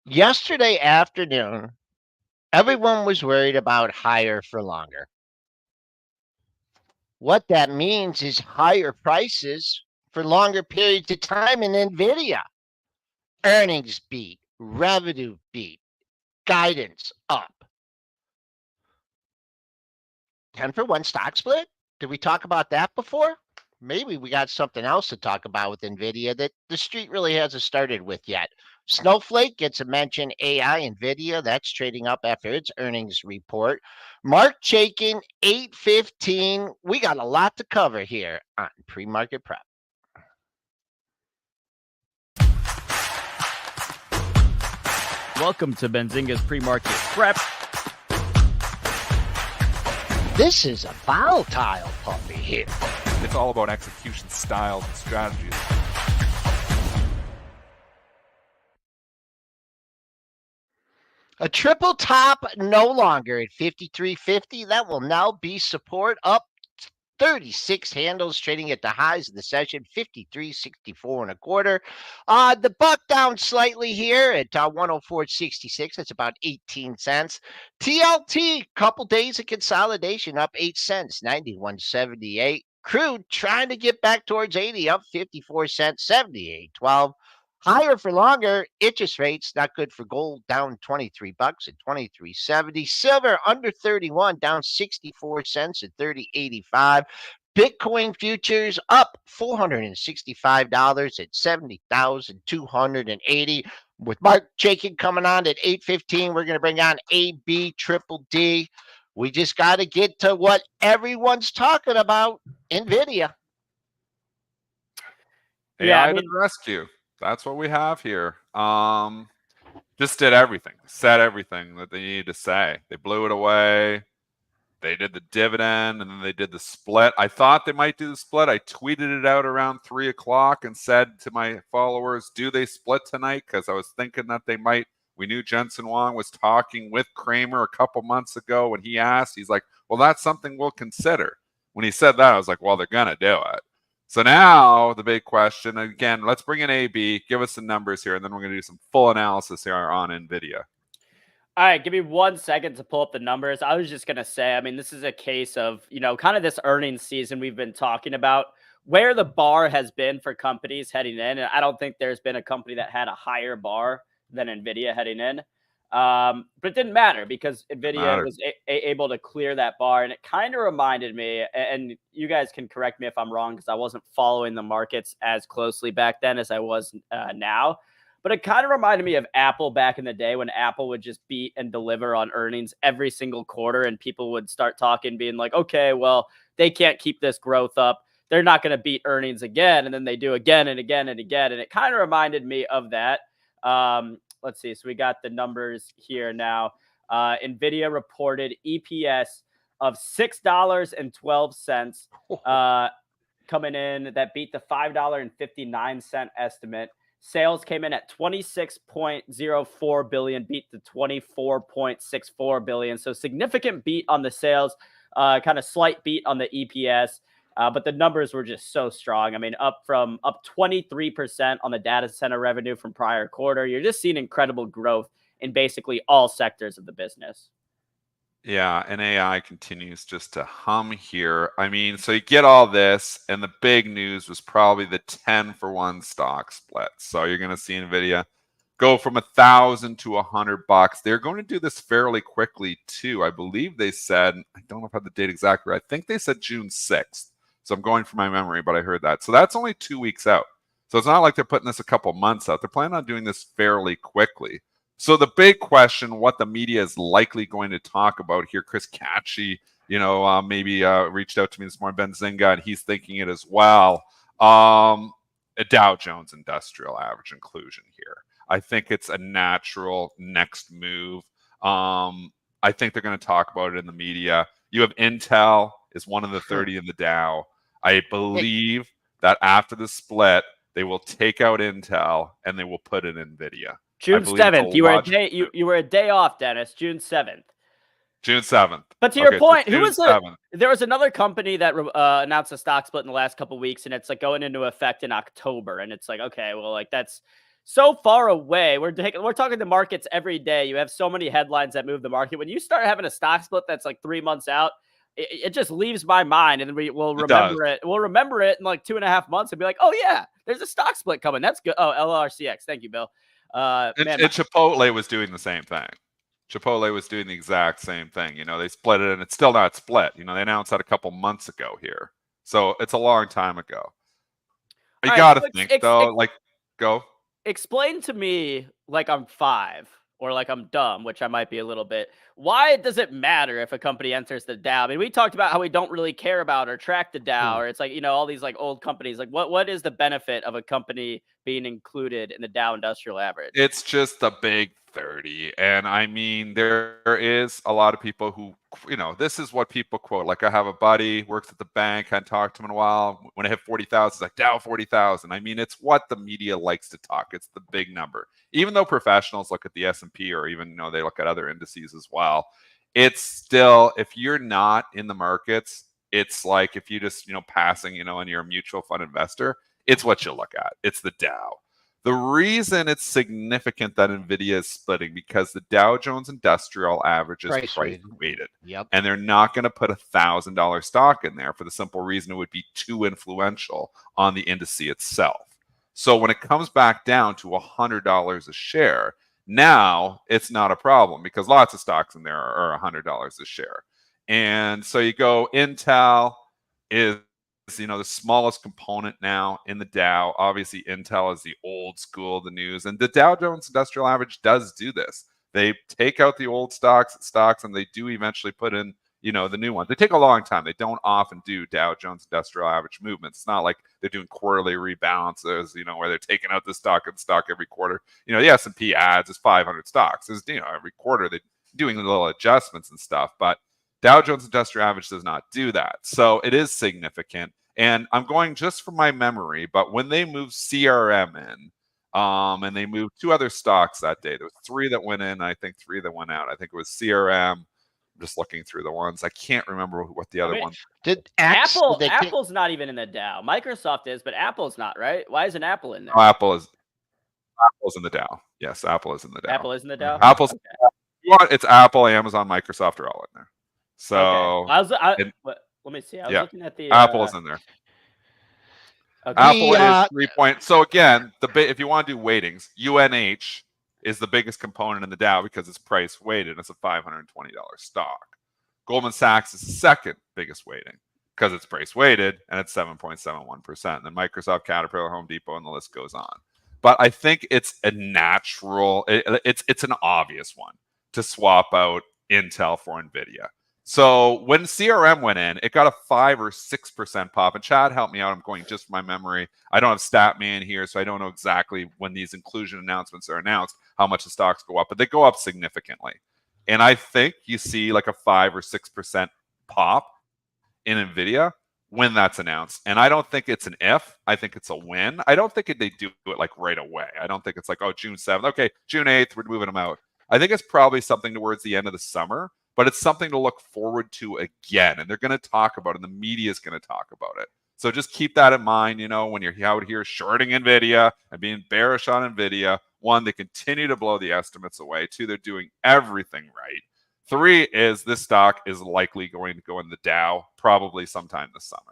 Yesterday afternoon, everyone was worried about higher for longer. What that means is higher prices for longer periods of time in Nvidia. Earnings beat, revenue beat, guidance up. 10 for 1 stock split? Did we talk about that before? Maybe we got something else to talk about with Nvidia that the street really hasn't started with yet. Snowflake gets a mention. AI Nvidia, that's trading up after its earnings report. Marc Chaikin, 8:15. We got a lot to cover here on Pre-Market Prep. Welcome to Benzinga's Pre-Market Prep. This is a volatile puppy here. It's all about execution styles and strategies. A triple top no longer at 53.50. That will now be support up 36 handles, trading at the highs of the session, 53.64 and a quarter. The buck down slightly here at 104.66. That's about 18 cents. TLT, couple days of consolidation, up 8 cents, 91.78. Crude trying to get back towards 80, up 54 cents, 78.12. Higher for longer. Interest rates not good for gold, down 23 bucks at 23.70. Silver under 31, down 64 cents at 30.85. Bitcoin futures up $465 at 70,280. With Marc Chaikin coming on at 8:15, we're going to bring on AB Triple D. We just got to get to what everyone's talking about, Nvidia. AI to the rescue. That's what we have here. Just did everything, said everything that they needed to say. They blew it away. They did the dividend, and then they did the split. I thought they might do the split. I tweeted it out around 3 o'clock and said to my followers, do they split tonight? Because I was thinking that they might. We knew Jensen Huang was talking with Kramer a couple months ago when he asked. He's like, well, that's something we'll consider. When he said that, I was like, well, they're going to do it. So now the big question, again, let's bring in AB, give us the numbers here, and then we're going to do some full analysis here on NVIDIA. All right, give me 1 second to pull up the numbers. I was just going to say, I mean, this is a case of, kind of this earnings season we've been talking about, where the bar has been for companies heading in. And I don't think there's been a company that had a higher bar than NVIDIA heading in. But it didn't matter because NVIDIA was able to clear that bar. And it kind of reminded me, and you guys can correct me if I'm wrong because I wasn't following the markets as closely back then as I was now. But it kind of reminded me of Apple back in the day when Apple would just beat and deliver on earnings every single quarter. And people would start talking, being like, okay, well, they can't keep this growth up. They're not going to beat earnings again. And then they do again and again and again. And it kind of reminded me of that. Let's see. So we got the numbers here now. NVIDIA reported EPS of $6.12 coming in. That beat the $5.59 estimate. Sales came in at $26.04 billion, beat the $24.64 billion. So significant beat on the sales, kind of slight beat on the EPS. But the numbers were just so strong. I mean, up 23% on the data center revenue from prior quarter. You're just seeing incredible growth in basically all sectors of the business. Yeah, and AI continues just to hum here. I mean, so you get all this, and the big news was probably the 10 for 1 stock split. So you're going to see NVIDIA go from $1,000 to $100. They're going to do this fairly quickly, too. I believe they said, I don't know if I have the date exactly right. I think they said June 6th. So I'm going from my memory, but I heard that. So that's only 2 weeks out. So it's not like they're putting this a couple months out. They're planning on doing this fairly quickly. So the big question, what the media is likely going to talk about here, Chris Catchy, maybe reached out to me this morning, Benzinga, and he's thinking it as well. A Dow Jones Industrial Average inclusion here. I think it's a natural next move. I think they're going to talk about it in the media. You have Intel is one of the 30 in the Dow. I believe that after the split, they will take out Intel and they will put in NVIDIA. June 7th. You were a day off, Dennis. June 7th. June 7th. But to your point, who was there was another company that announced a stock split in the last couple of weeks, and it's like going into effect in October. And it's like, okay, well, like that's so far away. We're talking the markets every day. You have so many headlines that move the market. When you start having a stock split that's like 3 months out, it just leaves my mind, and then we will remember it. We'll remember it in like 2.5 months and be like, oh yeah, there's a stock split coming. That's good. Oh, LRCX. Thank you, Bill. And Chipotle was doing the same thing. Chipotle was doing the exact same thing. You know, they split it and it's still not split. You know, they announced that a couple months ago here. So it's a long time ago. You got to think, though, like, go. Explain to me like I'm 5 or like I'm dumb, which I might be a little bit. Why does it matter if a company enters the Dow? I mean, we talked about how we don't really care about or track the Dow, or it's like, you know, all these like old companies. Like, what is the benefit of a company being included in the Dow Industrial Average? It's just a big 30. And I mean, there is a lot of people who, you know, this is what people quote. Like, I have a buddy, works at the bank, hadn't talked to him in a while. When I hit 40,000, it's like Dow 40,000. I mean, it's what the media likes to talk. It's the big number. Even though professionals look at the S&P, or even, you know, they look at other indices as well, it's still, if you're not in the markets, it's like if you just, you know, passing, you know, and you're a mutual fund investor, it's what you look at. It's the Dow. The reason it's significant that Nvidia is splitting, because the Dow Jones Industrial Average is price weighted. Yep. And they're not going to put $1,000 stock in there for the simple reason it would be too influential on the index itself. So when it comes back down to $100 a share, now it's not a problem, because lots of stocks in there are $100 a share. And so you go, Intel is, you know, the smallest component now in the Dow. Obviously, Intel is the old school of the news, and the Dow Jones Industrial Average does do this. They take out the old stocks, and they do eventually put in, you know, the new ones. They take a long time. They don't often do Dow Jones Industrial Average movements. It's not like they're doing quarterly rebalances, you know, where they're taking out the stock and stock every quarter. You know, the S&P adds is 500 stocks. Is, you know, every quarter they're doing little adjustments and stuff, but Dow Jones Industrial Average does not do that. So it is significant. And I'm going just from my memory, but when they moved CRM in, and they moved 2 other stocks that day, there was 3 that went in, I think 3 that went out. I think it was CRM. I'm just looking through the ones. I can't remember what the other one. Did Apple's not even in the Dow. Microsoft is, but Apple's not, right? Why isn't Apple in there? Oh, Apple's in the Dow. Yes, Apple is in the Dow. Apple is in the Dow? Apple's it's Apple, Amazon, Microsoft are all in there. So okay. Let me see. I was looking at the Apple is in there. Okay. Apple is 3 point. So again, if you want to do weightings, UNH is the biggest component in the Dow because it's price weighted. It's a $520 stock. Goldman Sachs is the second biggest weighting because it's price weighted, and it's 7.71%. Then Microsoft, Caterpillar, Home Depot, and the list goes on. But I think it's a natural, it's an obvious one to swap out Intel for Nvidia. So when CRM went in, it got a 5 or 6% pop. And Chad, help me out. I'm going just from my memory. I don't have StatMan here, so I don't know exactly when these inclusion announcements are announced, how much the stocks go up, but they go up significantly. And I think you see like a 5 or 6% pop in Nvidia when that's announced. And I don't think it's an if. I think it's a when. I don't think they do it like right away. I don't think it's like, oh, June 7th. Okay, June 8th, we're moving them out. I think it's probably something towards the end of the summer, but it's something to look forward to again. And they're going to talk about it, and the media is going to talk about it. So just keep that in mind, you know, when you're out here shorting Nvidia and being bearish on Nvidia. 1, they continue to blow the estimates away. 2, they're doing everything right. 3 is this stock is likely going to go in the Dow probably sometime this summer.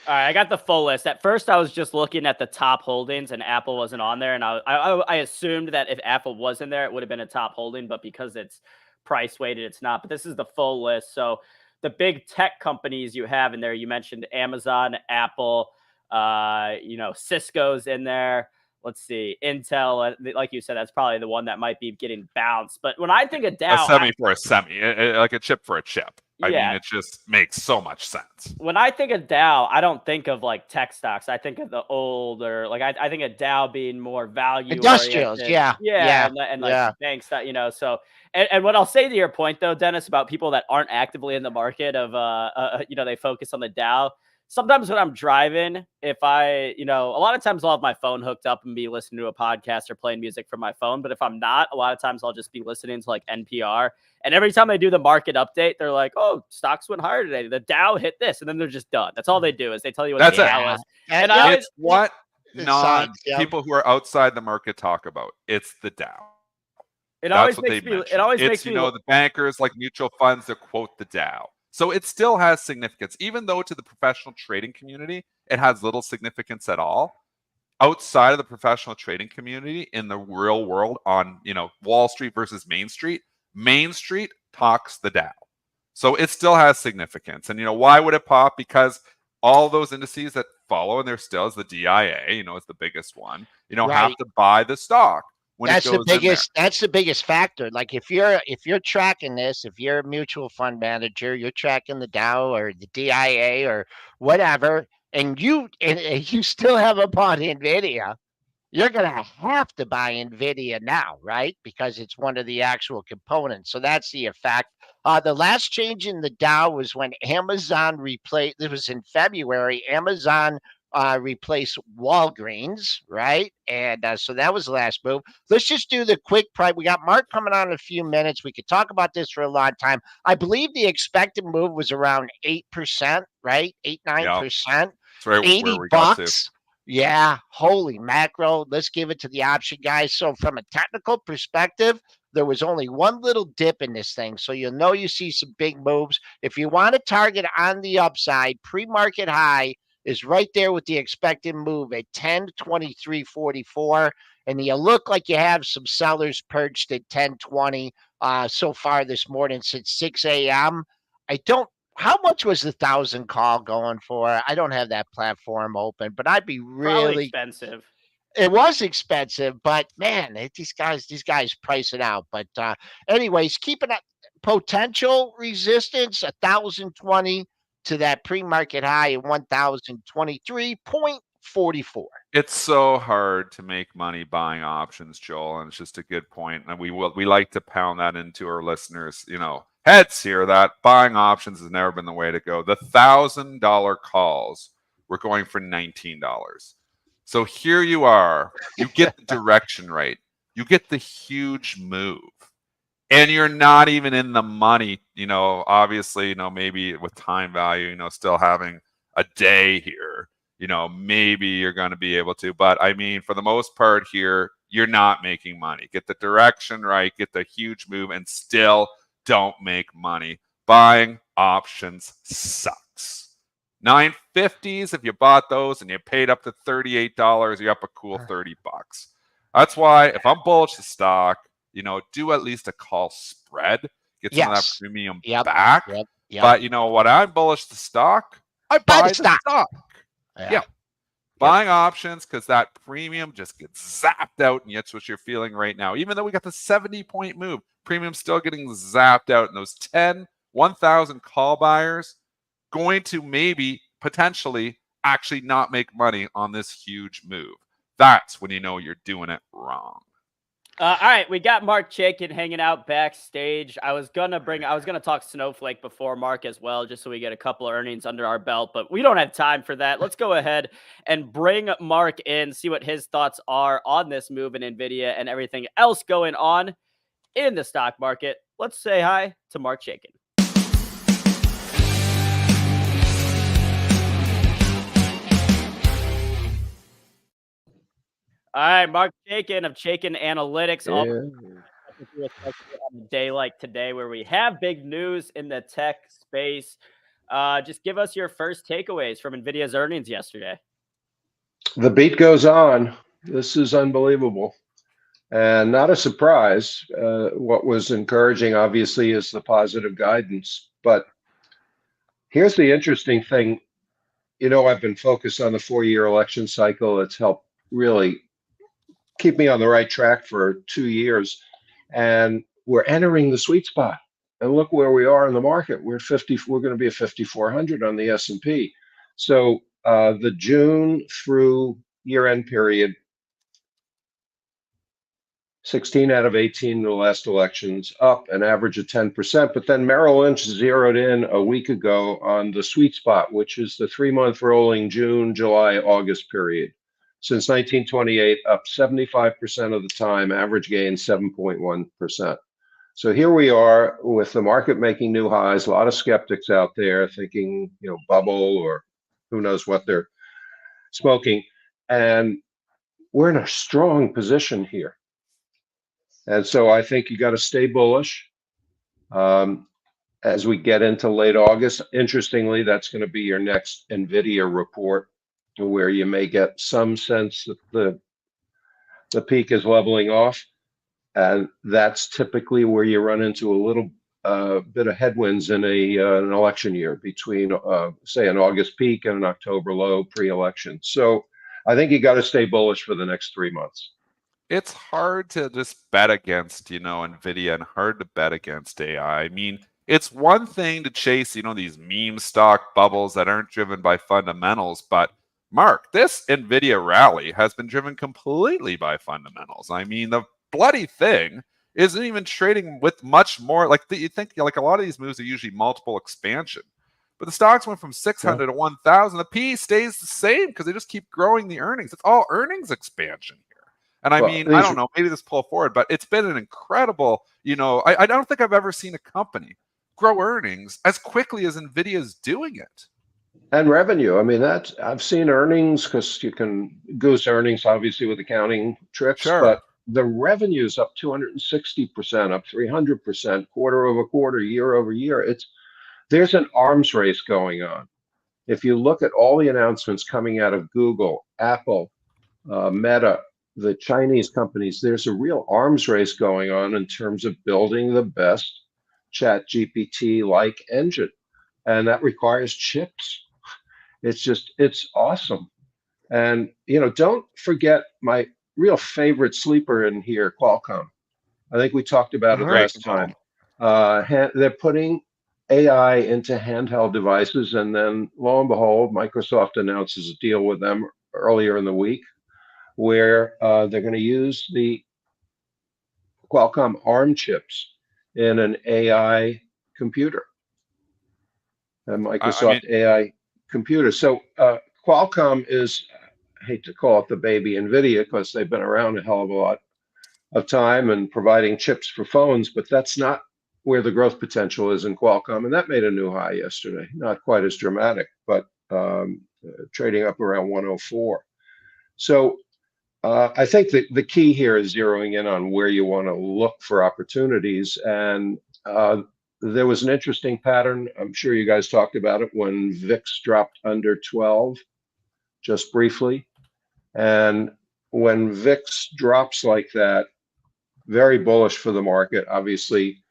All right, I got the full list. At first, I was just looking at the top holdings, and Apple wasn't on there. And I assumed that if Apple was in there, it would have been a top holding. But because it's price weighted, it's not. But this is the full list. So the big tech companies you have in there, you mentioned Amazon, Apple, you know, Cisco's in there. Let's see, Intel, like you said, that's probably the one that might be getting bounced. But when I think of Dow, a semi for a semi, like a chip for a chip. I mean, it just makes so much sense. When I think of Dow, I don't think of like tech stocks. I think of the older, like I think of Dow being more value industrials. And like banks that, you know. So and what I'll say to your point though, Dennis, about people that aren't actively in the market of you know, they focus on the Dow. Sometimes when I'm driving, if I, you know, a lot of times I'll have my phone hooked up and be listening to a podcast or playing music from my phone. But if I'm not, a lot of times I'll just be listening to like NPR. And every time they do the market update, they're like, oh, stocks went higher today. The Dow hit this. And then they're just done. That's all they do is they tell you what the Dow is. And it's what Signs, yeah. people who are outside the market talk about. It's the Dow. It That's always what they makes me. It mention. always It's, makes you me. know, the bankers like mutual funds that quote the Dow. So it still has significance, even though to the professional trading community, it has little significance at all. Outside of the professional trading community in the real world on, you know, Wall Street versus Main Street talks the Dow. So it still has significance. And, you know, why would it pop? Because all those indices that follow, and there still is the DIA, you know, is the biggest one, you know, have Right. to buy the stock when it goes in there. That's the biggest factor. Like if you're tracking this, if you're a mutual fund manager, you're tracking the Dow or the DIA or whatever, and you still haven't bought Nvidia, you're gonna have to buy Nvidia now, right? Because it's one of the actual components. So that's the effect. The last change in the Dow was when Amazon replaced. This was in February. Amazon replaced Walgreens, right? And so that was the last move. Let's just do the quick price. We got Mark coming on in a few minutes. We could talk about this for a long time. I believe the expected move was around 8%, right? 8, 9%. That's right, 80 where we got to. bucks. Yeah, holy macro. Let's give it to the option guys. So from a technical perspective, there was only one little dip in this thing. So you'll know you see some big moves. If you want to target on the upside, pre-market high is right there with the expected move at 1023.44. And you look like you have some sellers perched at 1020 so far this morning since 6 a.m. I don't How much was the 1,000 call going for? I don't have that platform open, but I'd be Probably really. expensive. It was expensive, but man, these guys price it out. But anyways, keeping up potential resistance 1,020 to that pre-market high at 1,023.44. It's so hard to make money buying options, Joel, and it's just a good point. And we like to pound that into our listeners, you know, heads here that buying options has never been the way to go. The $1,000 calls were going for $19. So here you are, you get the direction right, you get the huge move, and you're not even in the money, you know, obviously, you know, maybe with time value, you know, still having a day here, you know, maybe you're going to be able to, but I mean, for the most part here, you're not making money. Get the direction right, get the huge move, and still don't make money. Buying options sucks. 950s, if you bought those and you paid up to $38, you're up a cool 30 bucks. That's why if I'm bullish the stock, you know, do at least a call spread, get some of that premium back. Yep. But you know what? I'm bullish the stock. I buy the stock. Yeah. Buying options because that premium just gets zapped out, and that's what you're feeling right now. Even though we got the 70-point move, premium still getting zapped out, and those 1,000 call buyers going to maybe potentially actually not make money on this huge move. That's when you know you're doing it wrong. All right, we got Marc Chaikin hanging out backstage. I was gonna talk Snowflake before Marc as well, just so we get a couple of earnings under our belt, but we don't have time for that. Let's go ahead and bring Marc in, see what his thoughts are on this move in Nvidia and everything else going on in the stock market. Let's say hi to Marc Chaikin. All right, Marc Chaikin of Chaikin Analytics. On a day like today where we have big news in the tech space. Just give us your first takeaways from NVIDIA's earnings yesterday. The beat goes on. This is unbelievable. And not a surprise. What was encouraging, obviously, is the positive guidance. But here's the interesting thing. You know, I've been focused on the 4-year election cycle. It's helped really keep me on the right track for 2 years. And we're entering the sweet spot. And look where we are in the market. We're going to be at 5,400 on the S&P. So the June through year-end period, 16 out of 18 in the last elections, up an average of 10%. But then Merrill Lynch zeroed in a week ago on the sweet spot, which is the 3-month rolling June, July, August period. Since 1928, up 75% of the time, average gain 7.1%. So here we are with the market making new highs. A lot of skeptics out there thinking, you know, bubble or who knows what they're smoking. And we're in a strong position here. And so I think you got to stay bullish. As we get into late August, interestingly, that's going to be your next NVIDIA report, where you may get some sense that the peak is leveling off. And that's typically where you run into a little bit of headwinds in an election year between, say, an August peak and an October low pre-election. So I think you got to stay bullish for the next 3 months. It's hard to just bet against, NVIDIA, and hard to bet against AI. I mean, it's one thing to chase, these meme stock bubbles that aren't driven by fundamentals, but Mark, this NVIDIA rally has been driven completely by fundamentals. I mean, the bloody thing isn't even trading with much more. Like you think, like a lot of these moves are usually multiple expansion, but the stocks went from 600 to 1,000. The P stays the same because they just keep growing the earnings. It's all earnings expansion. And I mean, I don't know, maybe this pull forward, but it's been an incredible, I don't think I've ever seen a company grow earnings as quickly as NVIDIA is doing it. And revenue. I mean, I've seen earnings because you can goose earnings, obviously, with accounting tricks, but the revenue is up 260%, up 300%, quarter over quarter, year over year. There's an arms race going on. If you look at all the announcements coming out of Google, Apple, Meta, the Chinese companies, there's a real arms race going on in terms of building the best ChatGPT-like engine. And that requires chips. It's awesome. And, don't forget my real favorite sleeper in here, Qualcomm. I think we talked about it last time. They're putting AI into handheld devices. And then lo and behold, Microsoft announces a deal with them earlier in the week, where they're going to use the Qualcomm ARM chips in an AI computer, a Microsoft AI computer. So Qualcomm is, I hate to call it the baby NVIDIA because they've been around a hell of a lot of time and providing chips for phones, but that's not where the growth potential is in Qualcomm. And that made a new high yesterday. Not quite as dramatic, but trading up around 104. So I think that the key here is zeroing in on where you want to look for opportunities. And there was an interesting pattern. I'm sure you guys talked about it when VIX dropped under 12, just briefly. And when VIX drops like that, very bullish for the market. Obviously,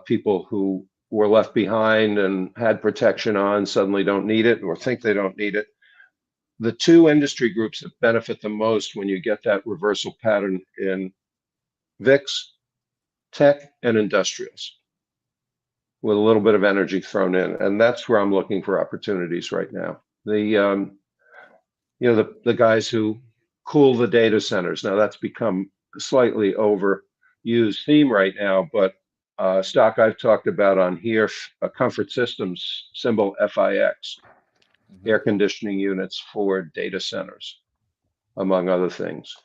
people who were left behind and had protection on suddenly don't need it or think they don't need it. The two industry groups that benefit the most when you get that reversal pattern in VIX, tech and industrials, with a little bit of energy thrown in. And that's where I'm looking for opportunities right now. The guys who cool the data centers. Now that's become a slightly overused theme right now, but stock I've talked about on here, Comfort Systems, symbol FIX. Air conditioning units for data centers, among other things.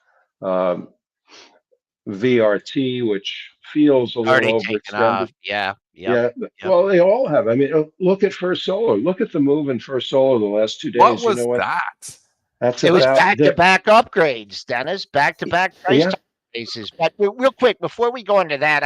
VRT, which feels a little overextended. Yeah. Well, they all have. I mean, look at First Solar. Look at the move in First Solar the last 2 days. What was that? It was back-to-back upgrades, Dennis. Back-to-back price increases. But real quick, before we go into that,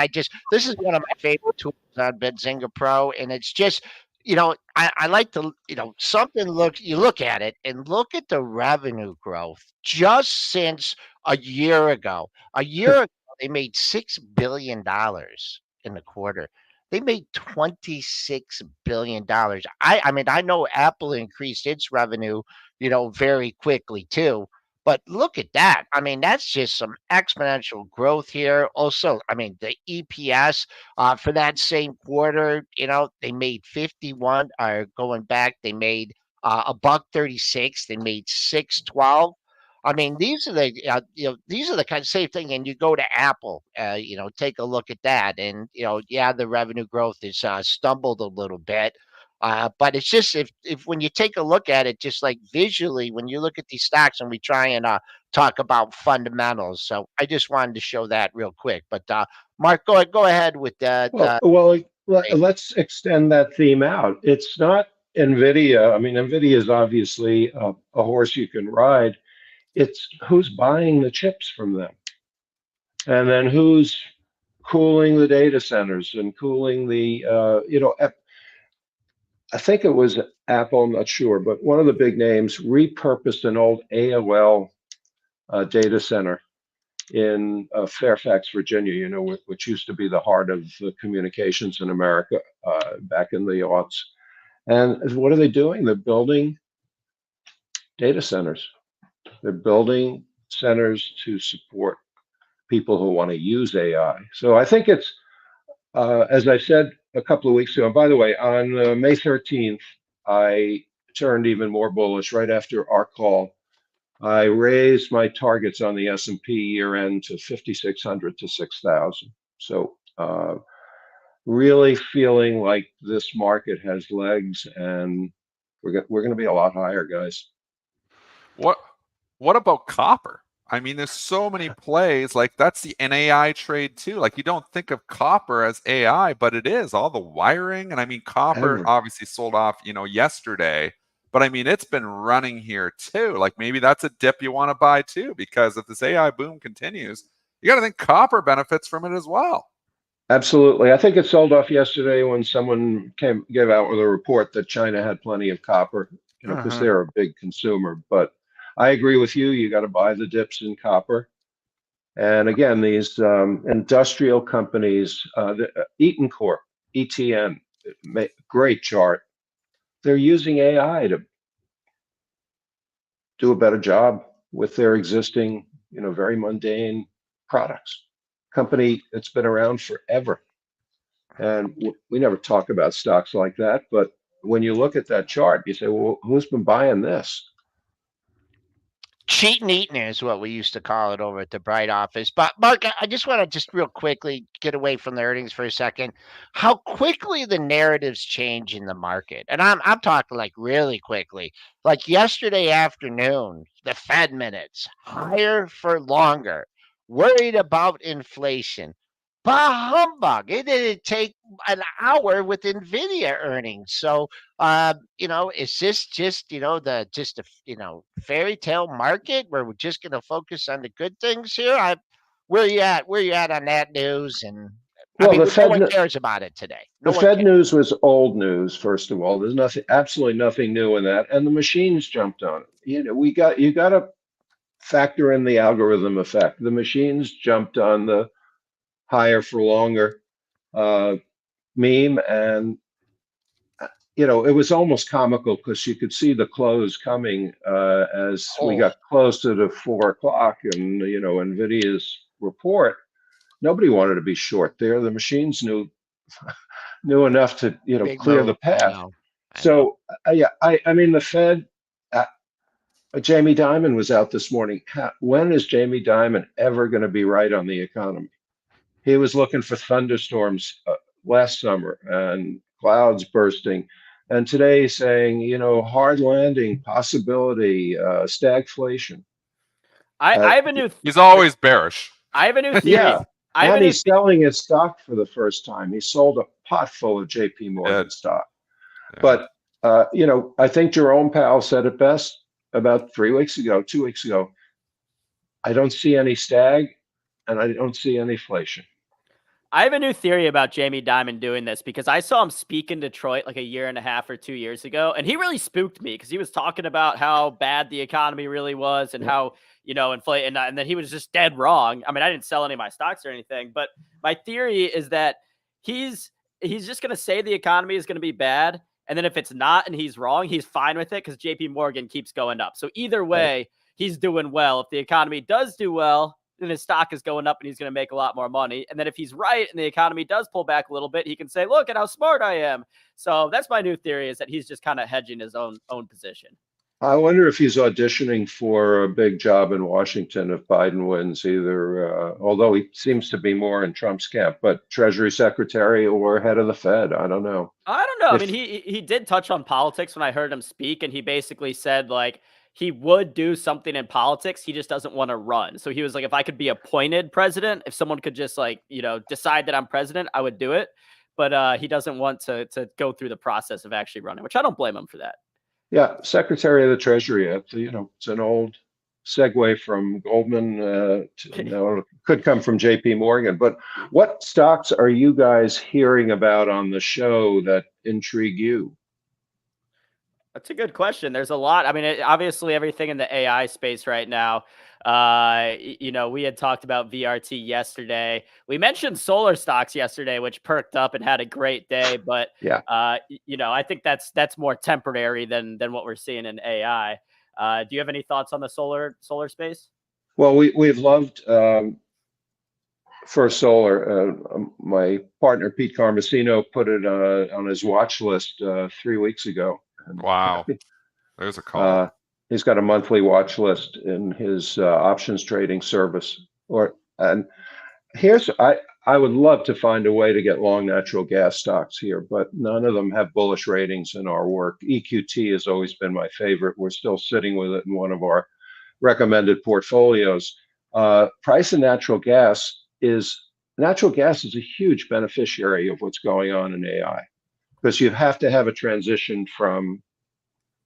this is one of my favorite tools on Benzinga Pro, and it's just, I like to, you look at it and look at the revenue growth just since a year ago. A year ago, they made $6 billion in the quarter. They made $26 billion. I know Apple increased its revenue, very quickly too. But look at that. I mean, that's just some exponential growth here. Also, I mean, the EPS for that same quarter, they made 51. Going back, they made $1.36. They made 6.12. I mean, these are the kind of same thing. And you go to Apple, take a look at that, and the revenue growth is stumbled a little bit. But it's just if when you take a look at it, just like visually, when you look at these stocks, and we try and talk about fundamentals. So I just wanted to show that real quick. But Mark, go ahead with that. Let's extend that theme out. It's not NVIDIA. I mean, NVIDIA is obviously a horse you can ride. it's who's buying the chips from them, and then who's cooling the data centers and cooling the I think it was Apple, I'm not sure, but one of the big names repurposed an old AOL data center in Fairfax, Virginia, which used to be the heart of communications in America back in the aughts. And what are they doing? They're building data centers. They're building centers to support people who want to use AI. So I think it's, as I said a couple of weeks ago, and by the way, on May 13th, I turned even more bullish right after our call. I raised my targets on the S&P year end to 5,600 to 6,000. So really feeling like this market has legs, and we're going to be a lot higher, guys. What about copper? I mean, there's so many plays. Like, that's the NAI trade too. Like, you don't think of copper as AI, but it is. All the wiring, and I mean, copper obviously sold off, yesterday. But I mean, it's been running here too. Like, maybe that's a dip you want to buy too, because if this AI boom continues, you got to think copper benefits from it as well. Absolutely. I think it sold off yesterday when someone gave out with a report that China had plenty of copper, because they're a big consumer. But I agree with you. You got to buy the dips in copper. And again, these industrial companies, Eaton Corp, ETN, great chart. They're using AI to do a better job with their existing, very mundane products. Company that's been around forever. And we never talk about stocks like that, but when you look at that chart, you say, well, who's been buying this? Cheating eating is what we used to call it over at the Bright office. But Mark, I just want to just real quickly get away from the earnings for a second. How quickly the narratives change in the market, and I'm talking like really quickly. Like yesterday afternoon, the Fed minutes higher for longer, worried about inflation. Bah humbug! It didn't take an hour with Nvidia earnings. So is this just fairy tale market where we're just gonna focus on the good things here? Where you at? Where you at on that news? And well, no one cares about it today. The Fed news was old news. First of all, there's absolutely nothing new in that, and the machines jumped on it. You got to factor in the algorithm effect. The machines jumped on the higher for longer meme, and it was almost comical because you could see the close coming as we got closer to 4 o'clock, and Nvidia's report. Nobody wanted to be short there. The machines knew enough to clear the path. So I mean, the Fed. Jamie Dimon was out this morning. When is Jamie Dimon ever going to be right on the economy? He was looking for thunderstorms last summer and clouds bursting, and today he's saying, hard landing possibility, stagflation. I have a new. He's always bearish. I have a new theory. Yeah, and he's selling his stock for the first time. He sold a pot full of JP Morgan stock. Yeah. But I think Jerome Powell said it best about 2 weeks ago. I don't see any stag, and I don't see any inflation. I have a new theory about Jamie Dimon doing this because I saw him speak in Detroit like a year and a half or 2 years ago, and he really spooked me because he was talking about how bad the economy really was and how, inflate, and then he was just dead wrong. I mean, I didn't sell any of my stocks or anything, but my theory is that he's just going to say the economy is going to be bad, and then if it's not and he's wrong, he's fine with it because JP Morgan keeps going up. So either way, he's doing well. If the economy does do well, then his stock is going up and he's going to make a lot more money. And then if he's right and the economy does pull back a little bit, he can say, look at how smart I am. So that's my new theory, is that he's just kind of hedging his own position. I wonder if he's auditioning for a big job in Washington if Biden wins, either, although he seems to be more in Trump's camp, but Treasury Secretary or head of the Fed. I don't know. I don't know. I mean, he did touch on politics when I heard him speak, and he basically said, like, he would do something in politics. He just doesn't want to run. So he was like, if I could be appointed president, if someone could just decide that I'm president, I would do it. But he doesn't want to go through the process of actually running, which I don't blame him for that. Yeah. Secretary of the Treasury. It's an old segue from Goldman to, could come from JP Morgan. But what stocks are you guys hearing about on the show that intrigue you? That's a good question. There's a lot. I mean, obviously everything in the AI space right now. We had talked about VRT yesterday. We mentioned solar stocks yesterday, which perked up and had a great day. But Yeah, I think that's more temporary than what we're seeing in AI. Do you have any thoughts on the solar space? well, we've loved First Solar. My partner Pete Carmesino put it on his watch list 3 weeks ago. And, Wow. There's a call. he's got a monthly watch list in his options trading service. And here's I would love to find a way to get long natural gas stocks here, but none of them have bullish ratings in our work. EQT has always been my favorite. We're still sitting with it in one of our recommended portfolios. Price of natural gas is a huge beneficiary of what's going on in AI, because you have to have a transition from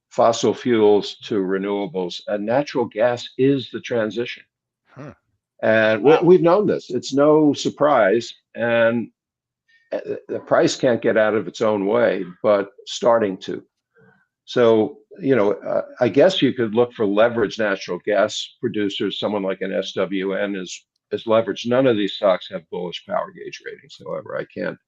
fossil fuels to renewables, and natural gas is the transition. Huh. And Wow. we've known this. It's no surprise. And the price can't get out of its own way, but starting to. So, I guess you could look for leveraged natural gas producers. Someone like an SWN is leveraged. None of these stocks have bullish power gauge ratings. However, I can't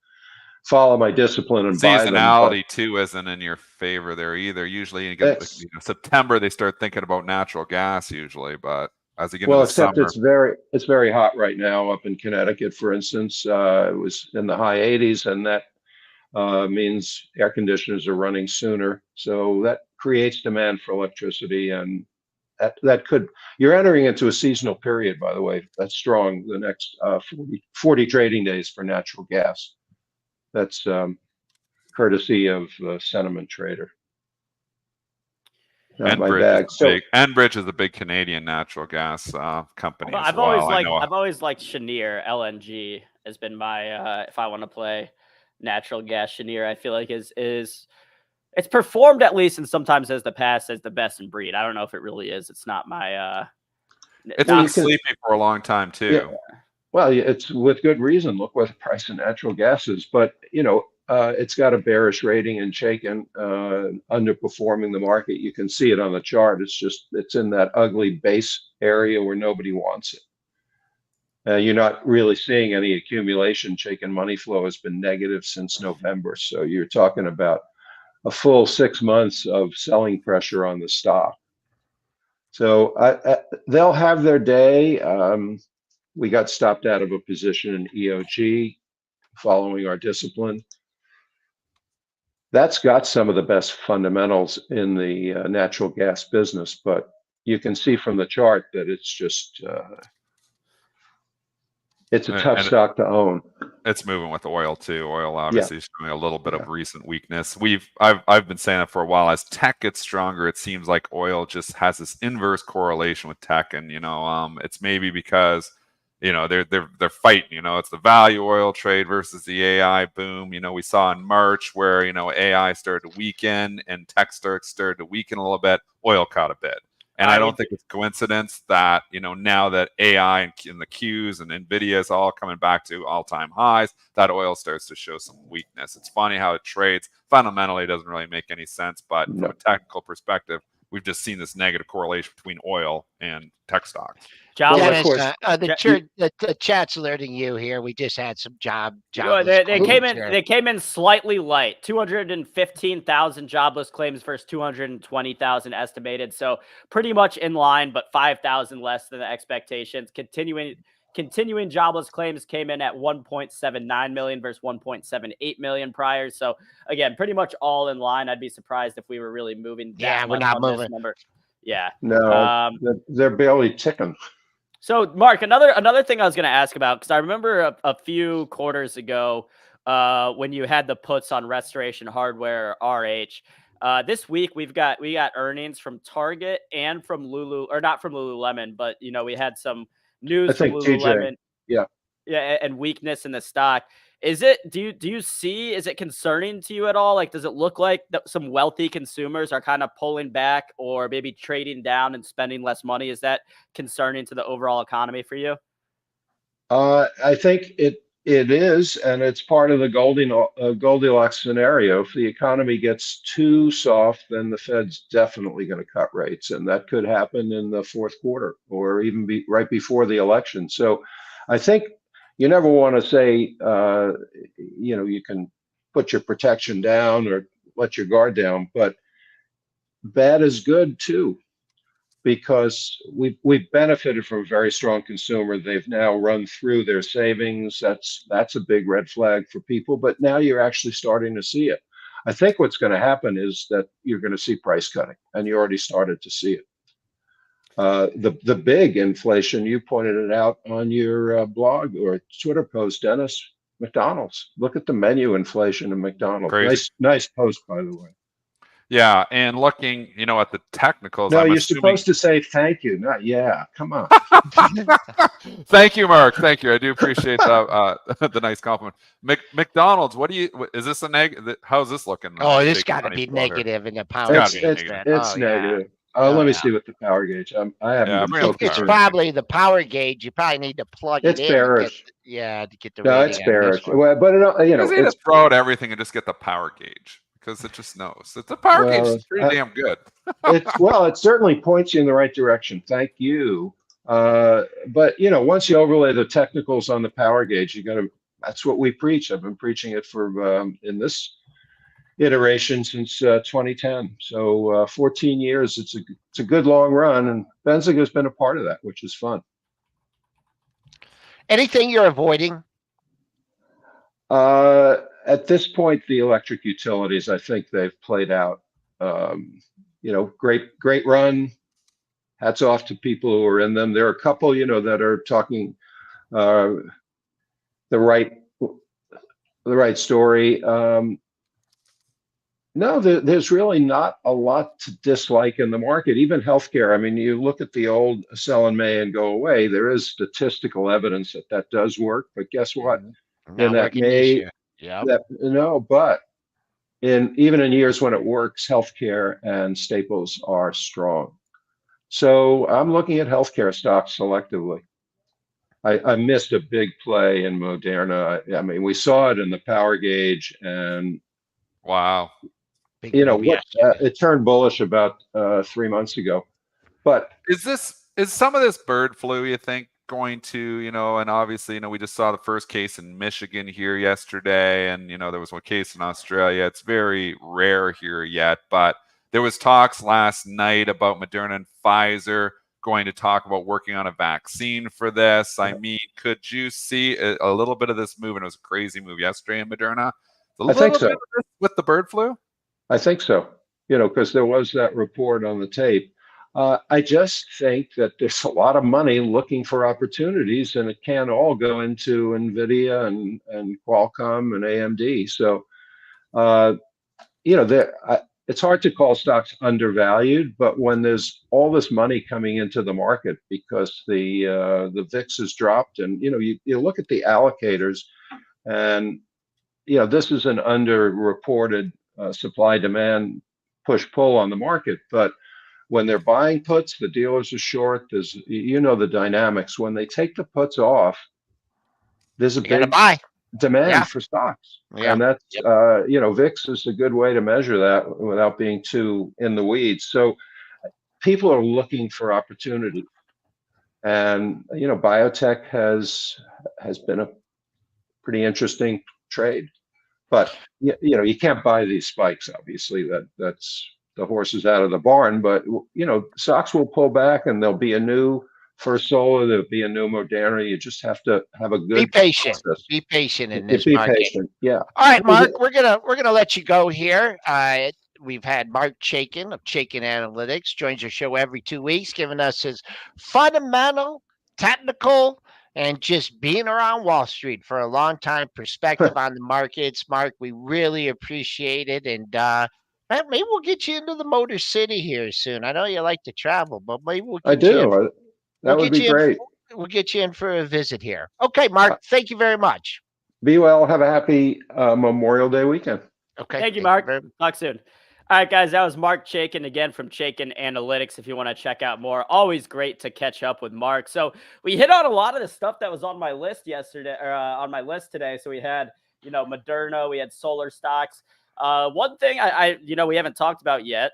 follow my discipline and buy them. Seasonality too isn't in your favor there either. Usually you get September, they start thinking about natural gas usually, but as you get into Except summer, it's very hot right now up in Connecticut, for instance. It was in the high 80s, and that means air conditioners are running sooner. So that creates demand for electricity, and that could, you're entering into a seasonal period, by the way. That's strong. The next 40 trading days for natural gas. That's courtesy of Sentiment Trader. Not my bag. Enbridge is a big Canadian natural gas company as well. I've always liked Cheniere. LNG has been my if I want to play natural gas, Cheniere I feel like is it's performed, at least, and sometimes as the past, as the best in breed. I don't know if it really is. It's not my it's been sleepy for a long time too. Yeah. Well, it's with good reason. Look what the price of natural gas is. But it's got a bearish rating in Chaikin, underperforming the market. You can see it on the chart. It's in that ugly base area where nobody wants it. You're not really seeing any accumulation. Chaikin money flow has been negative since November. So you're talking about a full 6 months of selling pressure on the stock. So they'll have their day. We got stopped out of a position in EOG following our discipline. That's got some of the best fundamentals in the natural gas business, but you can see from the chart that it's just it's a tough stock to own. It's moving with oil too. Oil obviously is showing a little bit of recent weakness. I've been saying it for a while. As tech gets stronger, it seems like oil just has this inverse correlation with tech, and it's maybe because they're fighting. It's the value oil trade versus the AI boom. We saw in March where AI started to weaken and tech started to weaken a little bit. Oil caught a bit. And I don't think it's coincidence that, now that AI and the Qs and Nvidia is all coming back to all-time highs, that oil starts to show some weakness. It's funny how it trades. Fundamentally, it doesn't really make any sense. But from a technical perspective, we've just seen this negative correlation between oil and tech stocks. Dennis, the chat's alerting you here. We just had some jobless they came in slightly light. 215,000 jobless claims versus 220,000 estimated. So pretty much in line, but 5,000 less than the expectations. Continuing jobless claims came in at 1.79 million versus 1.78 million prior. So again, pretty much all in line. I'd be surprised if we were really moving. We're not moving. This number. Yeah. No, they're barely ticking. So, Mark, another thing I was going to ask about, because I remember a few quarters ago when you had the puts on Restoration Hardware, RH. This week we got earnings from Target and from not from Lululemon, but we had some news from Lululemon. TJ. Yeah, and weakness in the stock. Is it? Do you see? Is it concerning to you at all? Like, does it look like that some wealthy consumers are kind of pulling back, or maybe trading down and spending less money? Is that concerning to the overall economy for you? I think it is, and it's part of the Goldilocks scenario. If the economy gets too soft, then the Fed's definitely going to cut rates, and that could happen in the fourth quarter or even be right before the election. So, I think you never want to say, you can put your protection down or let your guard down, but bad is good too, because we've benefited from a very strong consumer. They've now run through their savings. That's a big red flag for people, but now you're actually starting to see it. I think what's going to happen is that you're going to see price cutting, and you already started to see it. The big inflation, you pointed it out on your blog or Twitter post, Dennis. McDonald's. Look at the menu inflation in McDonald's. Crazy. Nice post, by the way. Yeah, and looking, at the technicals, No, I'm you're assuming. supposed to say thank you, not yeah. Come on. Thank you, Mark. Thank you. I do appreciate the nice compliment. McDonald's, is this a negative? How's this looking? Oh, this got to be negative in the power gotta gauge. be negative. It's negative. Let me see what the power gauge. I haven't been bring up the It's power probably the power gauge. You probably need to plug It's it in. bearish. To get the No, reading it's on this bearish. one. Well, but Because they it's just throw out everything and just get the power gauge because it just knows. The power gauge is pretty damn good. it certainly points you in the right direction. Thank you. But once you overlay the technicals on the power gauge, you got to. That's what we preach. I've been preaching it for in this iteration since 2010. So 14 years. It's a good long run, and Benzinga has been a part of that, which is fun. Anything you're avoiding? At this point, the electric utilities, I think they've played out. Great run. Hats off to people who are in them. There are a couple, that are talking the right story. No, there's really not a lot to dislike in the market. Even healthcare. I mean, you look at the old sell in May and go away. There is statistical evidence that does work. But guess what? In that May, but even in years when it works, healthcare and staples are strong. So I'm looking at healthcare stocks selectively. I missed a big play in Moderna. I mean, we saw it in the power gauge, and wow. It turned bullish about 3 months ago. But is some of this bird flu, you think, going to, and obviously, we just saw the first case in Michigan here yesterday, and there was one case in Australia. It's very rare here yet, but there was talks last night about Moderna and Pfizer going to talk about working on a vaccine for this. I mean, could you see a little bit of this move? And it was a crazy move yesterday in Moderna. I think so. Bit of this with the bird flu? I think so, because there was that report on the tape. I just think that there's a lot of money looking for opportunities, and it can't all go into Nvidia and Qualcomm and AMD. So, it's hard to call stocks undervalued, but when there's all this money coming into the market because the VIX has dropped, and you look at the allocators, and this is an underreported supply demand push pull on the market, but when they're buying puts, the dealers are short. There's the dynamics. When they take the puts off, there's a big demand for stocks. And that's VIX is a good way to measure that without being too in the weeds. So people are looking for opportunity, and biotech has been a pretty interesting trade. But you can't buy these spikes. Obviously, that's the horse is out of the barn. But stocks will pull back, and there'll be a new First Solar. There'll be a new Moderna. You just have to have a good be patient. process. Be patient in this be market. Patient. Yeah. All right, Mark. We're gonna let you go here. We've had Marc Chaikin of Chaikin Analytics joins our show every 2 weeks, giving us his fundamental, technical, and just being around Wall Street for a long time perspective on the markets. Mark, we really appreciate it. And maybe we'll get you into the Motor City here soon. I know you like to travel, but maybe we'll get you in. That would be great. We'll get you in for a visit here. Okay, Mark, thank you very much. Be well. Have a happy Memorial Day weekend. Okay. Thank you, Mark. very much. Talk soon. All right, guys, that was Marc Chaikin again from Chaikin Analytics. If you want to check out more, always great to catch up with Mark. So we hit on a lot of the stuff that was on my list yesterday, or on my list today. So we had, Moderna, we had solar stocks. One thing we haven't talked about yet.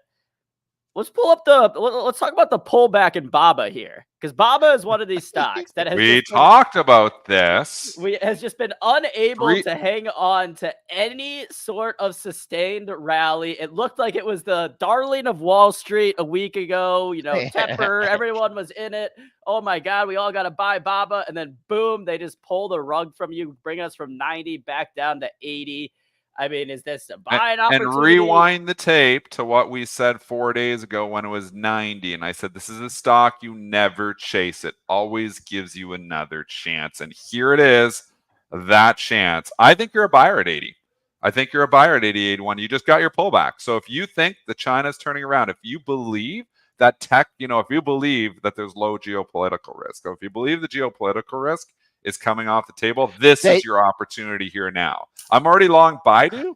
Let's talk about the pullback in Baba here, because Baba is one of these stocks that we talked about this. Has just been unable to hang on to any sort of sustained rally. It looked like it was the darling of Wall Street a week ago. Tepper, everyone was in it. Oh my God, we all got to buy Baba, and then boom, they just pull the rug from you, bring us from 90 back down to 80. I mean, is this a buying opportunity? And rewind the tape to what we said 4 days ago when it was 90. And I said, this is a stock you never chase. It always gives you another chance. And here it is, that chance. I think you're a buyer at 80. I think you're a buyer at 80, 81. You just got your pullback. So if you think that China's turning around, if you believe that tech, if you believe that there's low geopolitical risk, or if you believe the geopolitical risk is coming off the table, this is your opportunity here now. I'm already long Baidu.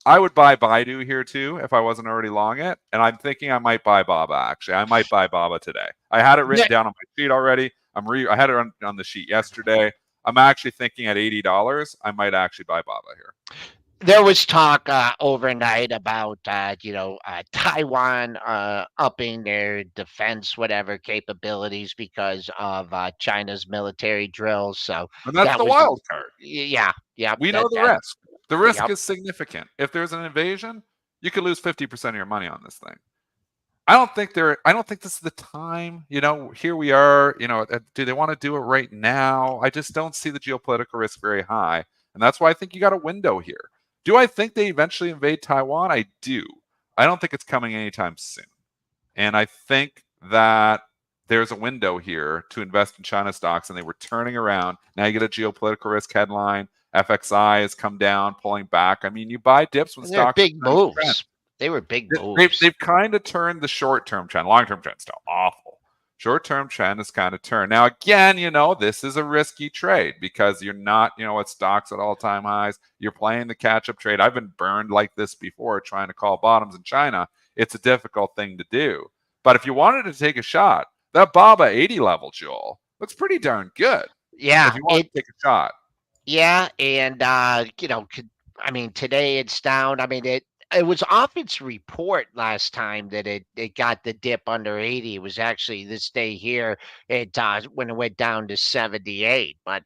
I would buy Baidu here too if I wasn't already long it. And I'm thinking I might buy Baba, actually. I might buy Baba today. I had it written down on my sheet already. I had it on the sheet yesterday. I'm actually thinking at $80, I might actually buy Baba here. There was talk overnight about Taiwan upping their defense capabilities because of China's military drills. So and that's the wild card. Yeah. We know the risk. The risk is significant. If there's an invasion, you could lose 50% of your money on this thing. I don't think this is the time. Here we are. Do they want to do it right now? I just don't see the geopolitical risk very high, and that's why I think you got a window here. Do I think they eventually invade Taiwan? I do. I don't think it's coming anytime soon. And I think that there's a window here to invest in China stocks, and they were turning around. Now you get a geopolitical risk headline. FXI has come down, pulling back. I mean, you buy dips when stocks. Big moves. They were big moves. They've kind of turned the short-term trend. Long-term trend still awful. Short-term trend has kind of turned. Now, again, this is a risky trade because you're not, at stocks at all-time highs. You're playing the catch-up trade. I've been burned like this before trying to call bottoms in China. It's a difficult thing to do. But if you wanted to take a shot, that Baba 80 level, Joel, looks pretty darn good. Yeah. If you want to take a shot. Yeah, and, today it's down. It was off its report last time that it got the dip under 80. It was actually this day here when it went down to 78. But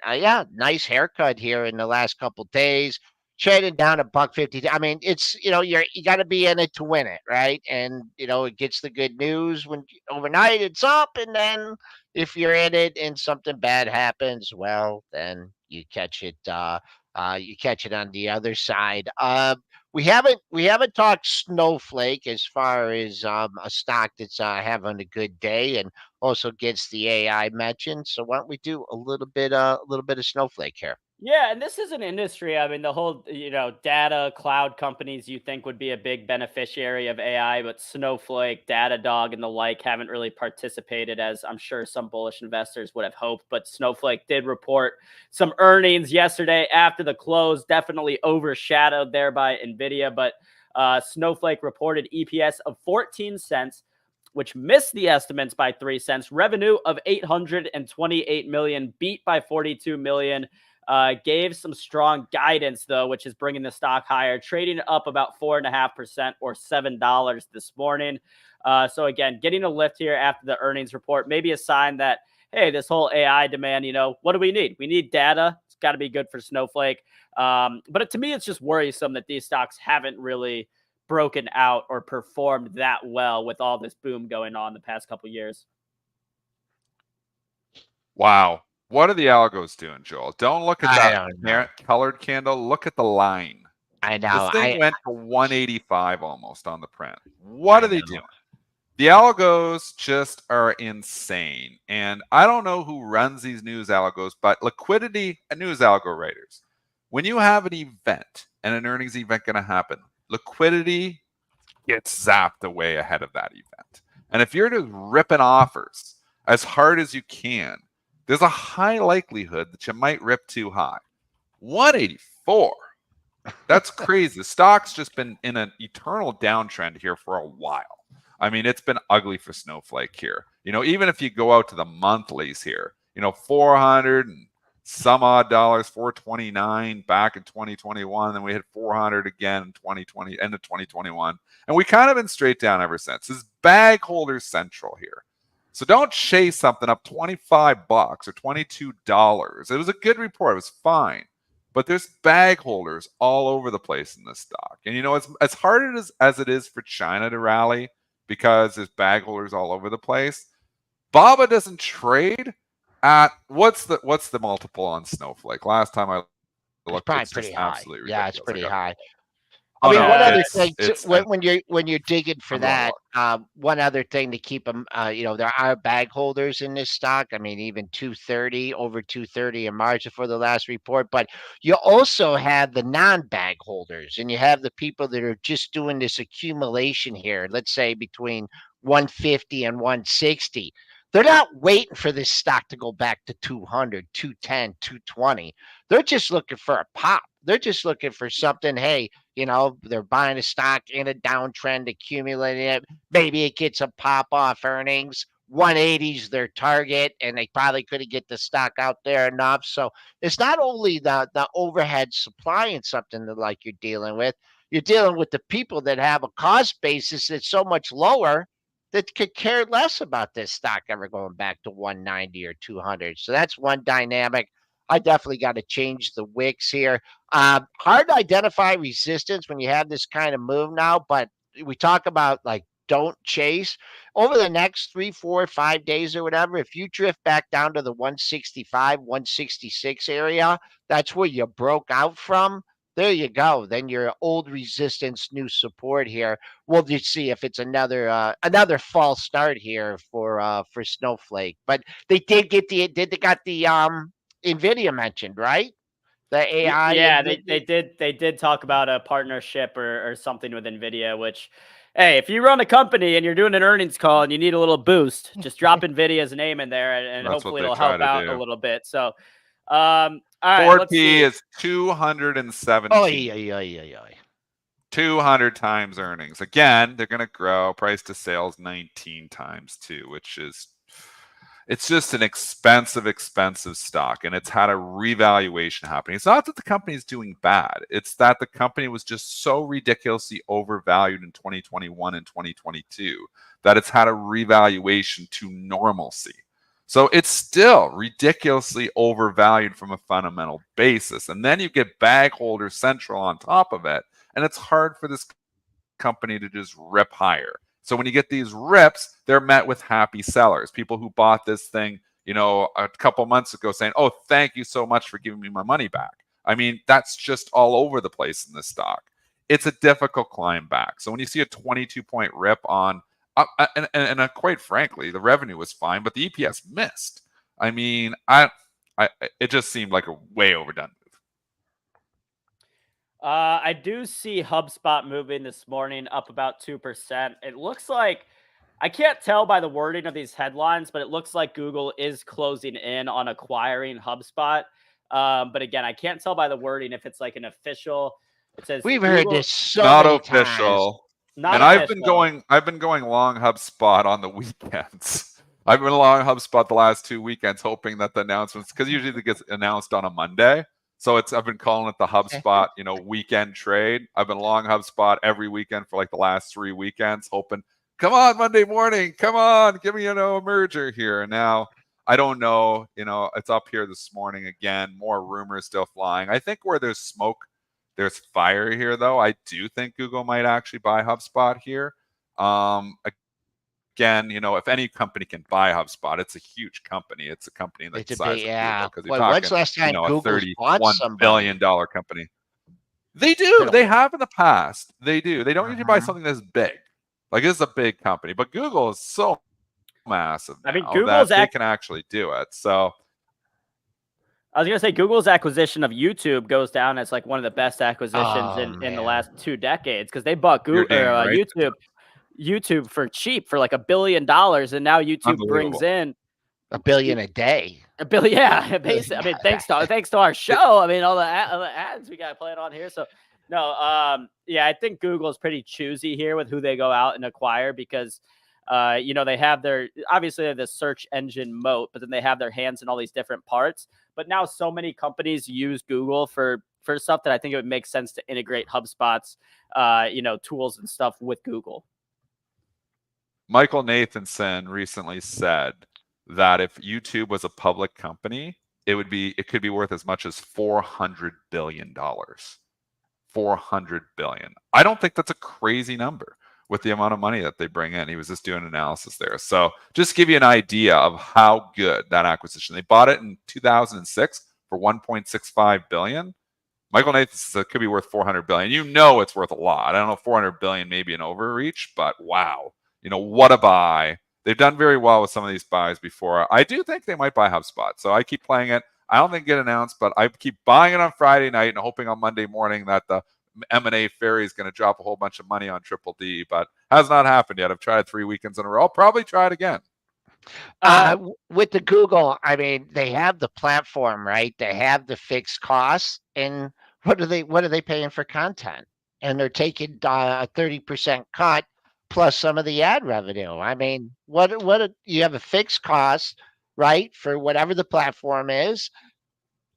nice haircut here in the last couple days. Trading down a $1.50. It's you got to be in it to win it, right? And it gets the good news when overnight it's up, and then if you're in it and something bad happens, well, then you catch it. You catch it on the other side. We haven't talked Snowflake as far as a stock that's having a good day and also gets the AI mentioned. So why don't we do a little bit of Snowflake here? Yeah, and this is an industry. The whole, data cloud companies you think would be a big beneficiary of AI, but Snowflake, Datadog, and the like haven't really participated as I'm sure some bullish investors would have hoped. But Snowflake did report some earnings yesterday after the close, definitely overshadowed there by Nvidia. But Snowflake reported EPS of 14 cents, which missed the estimates by 3 cents. Revenue of $828 million, beat by $42 million. Gave some strong guidance, though, which is bringing the stock higher, trading up about 4.5% or $7 this morning. So, again, getting a lift here after the earnings report, maybe a sign that, hey, this whole AI demand, what do we need? We need data. It's got to be good for Snowflake. But to me, it's just worrisome that these stocks haven't really broken out or performed that well with all this boom going on the past couple of years. Wow. What are the algos doing, Joel? Don't look at that colored candle. Look at the line. I know. This thing went to 185 almost on the print. What are they doing? The algos just are insane. And I don't know who runs these news algos, but liquidity and news algo writers. When you have an event and an earnings event going to happen, liquidity gets zapped away ahead of that event. And if you're just ripping offers as hard as you can, there's a high likelihood that you might rip too high. 184. That's crazy. The stock's just been in an eternal downtrend here for a while. I mean, it's been ugly for Snowflake here. Even if you go out to the monthlies here, 400 and some odd dollars, 429 back in 2021. Then we hit 400 again in 2020, end of 2021. And we kind of been straight down ever since. This is bag holder central here. So don't chase something up $25 or $22. It was a good report. It was fine. But there's bag holders all over the place in this stock. And as hard as it is for China to rally because there's bag holders all over the place, BABA doesn't trade at what's the multiple on Snowflake? Last time I looked, Probably it's pretty just high. absolutely Yeah, ridiculous. it's pretty Like, high. oh, I mean, no, one other it's thing when you're digging for I'm going that, low. one other thing to keep them, there are bag holders in this stock. I mean, even 230 over 230 in margin for the last report, but you also have the non-bag holders, and you have the people that are just doing this accumulation here. Let's say between 150 and 160. They're not waiting for this stock to go back to 200, 210, 220. They're just looking for a pop. They're just looking for something. Hey, they're buying a stock in a downtrend, accumulating it. Maybe it gets a pop off earnings. 180's their target, and they probably couldn't get the stock out there enough. So it's not only the overhead supply and something that like you're dealing with. You're dealing with the people that have a cost basis that's so much lower that could care less about this stock ever going back to 190 or 200. So that's one dynamic. I definitely got to change the wicks here. Hard to identify resistance when you have this kind of move now, but we talk about like don't chase over the next 3, 4, 5 days or whatever. If you drift back down to the 165, 166 area, that's where you broke out from. There you go. Then your old resistance, new support here. We'll just see if it's another false start here for Snowflake. But they did get they got the Nvidia mentioned, right? The AI. Yeah, they did talk about a partnership or something with Nvidia, which, hey, if you run a company and you're doing an earnings call and you need a little boost, just drop Nvidia's name in there and That's hopefully what they it'll try help to out do. a little bit. So, all right, let's 4P see. is 217. Oh, yeah. 200 times earnings. Again, they're going to grow. Price to sales 19 times too, which is it's just an expensive stock, and it's had a revaluation happening. It's not that the company is doing bad. It's that the company was just so ridiculously overvalued in 2021 and 2022 that it's had a revaluation to normalcy. So it's still ridiculously overvalued from a fundamental basis. And then you get bag holder central on top of it, and it's hard for this company to just rip higher. So when you get these rips, they're met with happy sellers, people who bought this thing, a couple months ago saying, "Oh, thank you so much for giving me my money back." I mean, that's just all over the place in this stock. It's a difficult climb back. So when you see a 22-point rip on, and quite frankly, the revenue was fine, but the EPS missed. I mean, it just seemed like a way overdone move. I do see HubSpot moving this morning up about 2%. It looks like, I can't tell by the wording of these headlines, but it looks like Google is closing in on acquiring HubSpot. But again, I can't tell by the wording if it's like an official. It says We've Google, heard this so not many official. times. Not And official. I've been going long HubSpot on the weekends. I've been long HubSpot the last 2 weekends, hoping that the announcements, because usually it gets announced on a Monday. So I've been calling it the HubSpot, weekend trade. I've been long HubSpot every weekend for like the last 3 weekends, hoping, come on, Monday morning, come on, give me, a merger here. And now I don't know, it's up here this morning again, more rumors still flying. I think where there's smoke, there's fire here, though. I do think Google might actually buy HubSpot here. Again, if any company can buy HubSpot, it's a huge company. It's a company the size of Google, because you're When's talking, the last time a Google's bought $31 somebody? billion company. They do. They have in the past. They do. They don't usually buy something that's big. Like, this is a big company, but Google is so massive now that they can actually do it. So I was going to say Google's acquisition of YouTube goes down as like one of the best acquisitions in the last 2 decades, because they bought Google, YouTube for cheap, for like $1 billion, and now YouTube brings in $1 billion a day. $1 billion, yeah. Basically, I mean, thanks to our show. I mean, all the ads we got playing on here. So, no, yeah, I think Google's pretty choosy here with who they go out and acquire because, you know, they have obviously they have this search engine moat, but then they have their hands in all these different parts. But now so many companies use Google for stuff that I think it would make sense to integrate HubSpot's, you know, tools and stuff with Google. Michael Nathanson recently said that if YouTube was a public company, it could be worth as much as $400 billion. 400 billion. I don't think that's a crazy number with the amount of money that they bring in. He was just doing analysis there. So just to give you an idea of how good that acquisition. They bought it in 2006 for 1.65 billion. Michael Nathan says it could be worth 400 billion. You know it's worth a lot. I don't know, 400 billion may be an overreach, but wow. You know, what a buy. They've done very well with some of these buys before. I do think they might buy HubSpot. So I keep playing it. I don't think it get announced, but I keep buying it on Friday night and hoping on Monday morning that the M&A fairy is going to drop a whole bunch of money on Triple D, but has not happened yet. I've tried 3 weekends in a row. I'll probably try it again. With the Google, I mean, they have the platform, right? They have the fixed costs, and what are they paying for content? And they're taking a 30% cut plus some of the ad revenue. I mean, you have a fixed cost, right, for whatever the platform is.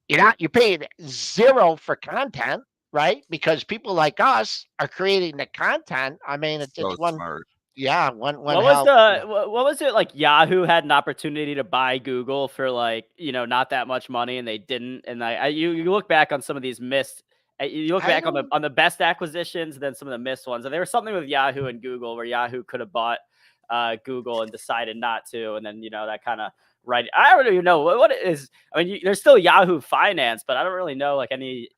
You're paying zero for content, right? Because people like us are creating the content. I mean, it's one smart. Yeah, one what was it like? Yahoo had an opportunity to buy Google for like, you know, not that much money, and they didn't. And you look back on some of these missed. You look back on the best acquisitions, then some of the missed ones. And there was something with Yahoo and Google where Yahoo could have bought Google and decided not to, and then, you know, that kind of right. I don't even know what it is. I mean, there's still Yahoo Finance, but I don't really know like you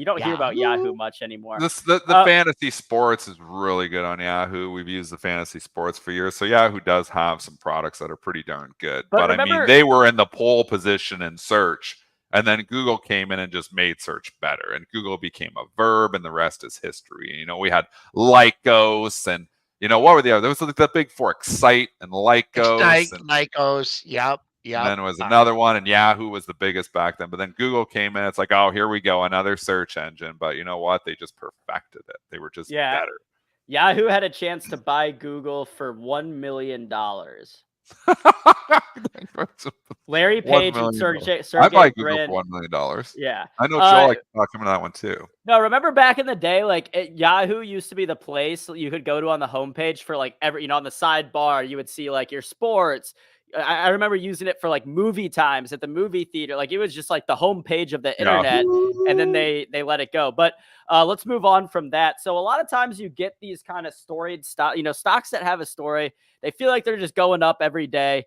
don't hear about Yahoo much anymore. The fantasy sports is really good on Yahoo. We've used the fantasy sports for years, so Yahoo does have some products that are pretty darn good. But I mean, they were in the pole position in search, and then Google came in and just made search better, and Google became a verb, and the rest is history. You know, we had Lycos and. You know, what were the other? There was like the big four, Excite and Lycos. Lycos, yep. And then there was another one, and Yahoo was the biggest back then. But then Google came in. It's like, oh, here we go, another search engine. But you know what? They just perfected it. They were just better. Yahoo had a chance to buy Google for $1 million. Larry Page and Sergey I buy Google Brin. for $1 million. Yeah, I know Joel like coming to that one too. No, remember back in the day, like Yahoo used to be the place you could go to on the homepage for like every, you know, on the sidebar you would see like your sports. I remember using it for like movie times at the movie theater. Like it was just like the homepage of the internet, and then they let it go. But let's move on from that. So a lot of times you get these kind of storied stock, you know, stocks that have a story. They feel like they're just going up every day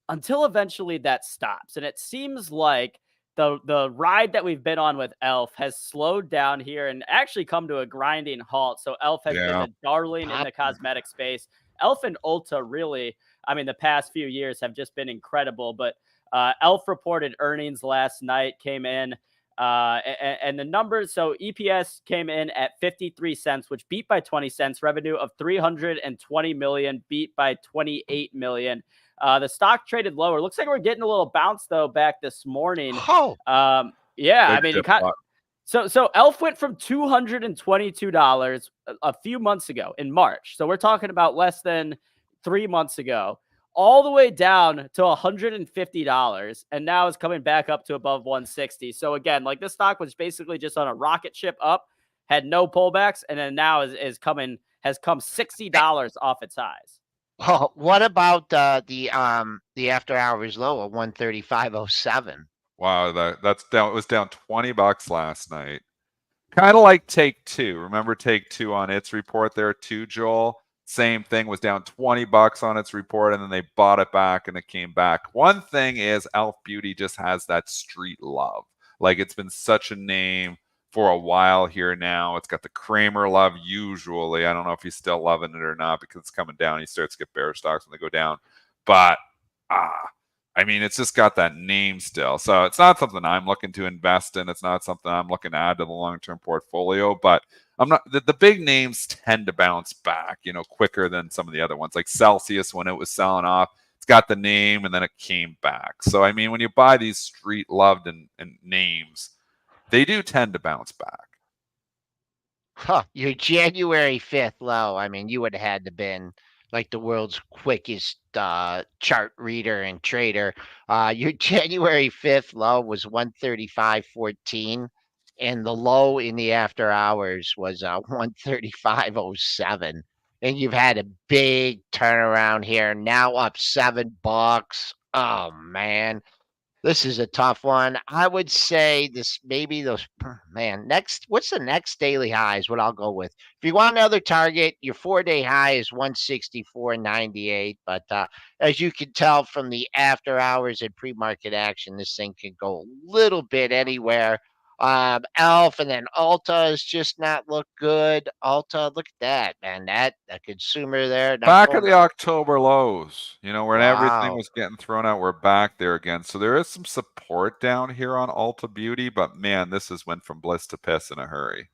until eventually that stops. And it seems like the ride that we've been on with Elf has slowed down here and actually come to a grinding halt. So Elf has been a darling in the cosmetic space. Elf and Ulta really, I mean, the past few years have just been incredible. But Elf reported earnings last night, came in, and the numbers. So EPS came in at 53 cents, which beat by 20 cents. Revenue of 320 million, beat by 28 million. The stock traded lower. Looks like we're getting a little bounce though back this morning. Yeah, I mean, so Elf went from $222 a few months ago in March. So we're talking about less than 3 months ago, all the way down to $150, and now it's coming back up to above 160. So again, like this stock was basically just on a rocket ship up, had no pullbacks, and then now has come $60 off its highs. Oh, what about the after hours low of 135.07? Wow, that's down. It was down $20 last night. Kind of like Take Two. Remember Take Two on its report there too, Joel? Same thing, was down $20 on its report, and then they bought it back and it came back. One thing is Elf Beauty just has that street love. Like it's been such a name for a while here now. It's got the Kramer love usually. I don't know if he's still loving it or not because it's coming down. He starts to get bear stocks when they go down. But I mean, it's just got that name still. So it's not something I'm looking to invest in. It's not something I'm looking to add to the long-term portfolio. But I'm not. The big names tend to bounce back, you know, quicker than some of the other ones. Like Celsius, when it was selling off, It's got the name, and then it came back. So, I mean, when you buy these street-loved and names, they do tend to bounce back. Huh, your January 5th low. I mean, you would have had to been like the world's quickest chart reader and trader. Your January 5th low was 135.14, and the low in the after hours was 135.07. And you've had a big turnaround here, now up $7. Oh man. This is a tough one. I would say this maybe those man, next what's the next daily high is what I'll go with. If you want another target, your 4-day high is 164.98. But as you can tell from the after hours and pre-market action, this thing can go a little bit anywhere. Elf and then Alta has just not looked good. Alta, look at that, man. That consumer there not Back at going. the October lows, you know, when everything Wow. was getting thrown out, we're back there again. So there is some support down here on Ulta Beauty, but man, this has went from bliss to piss in a hurry.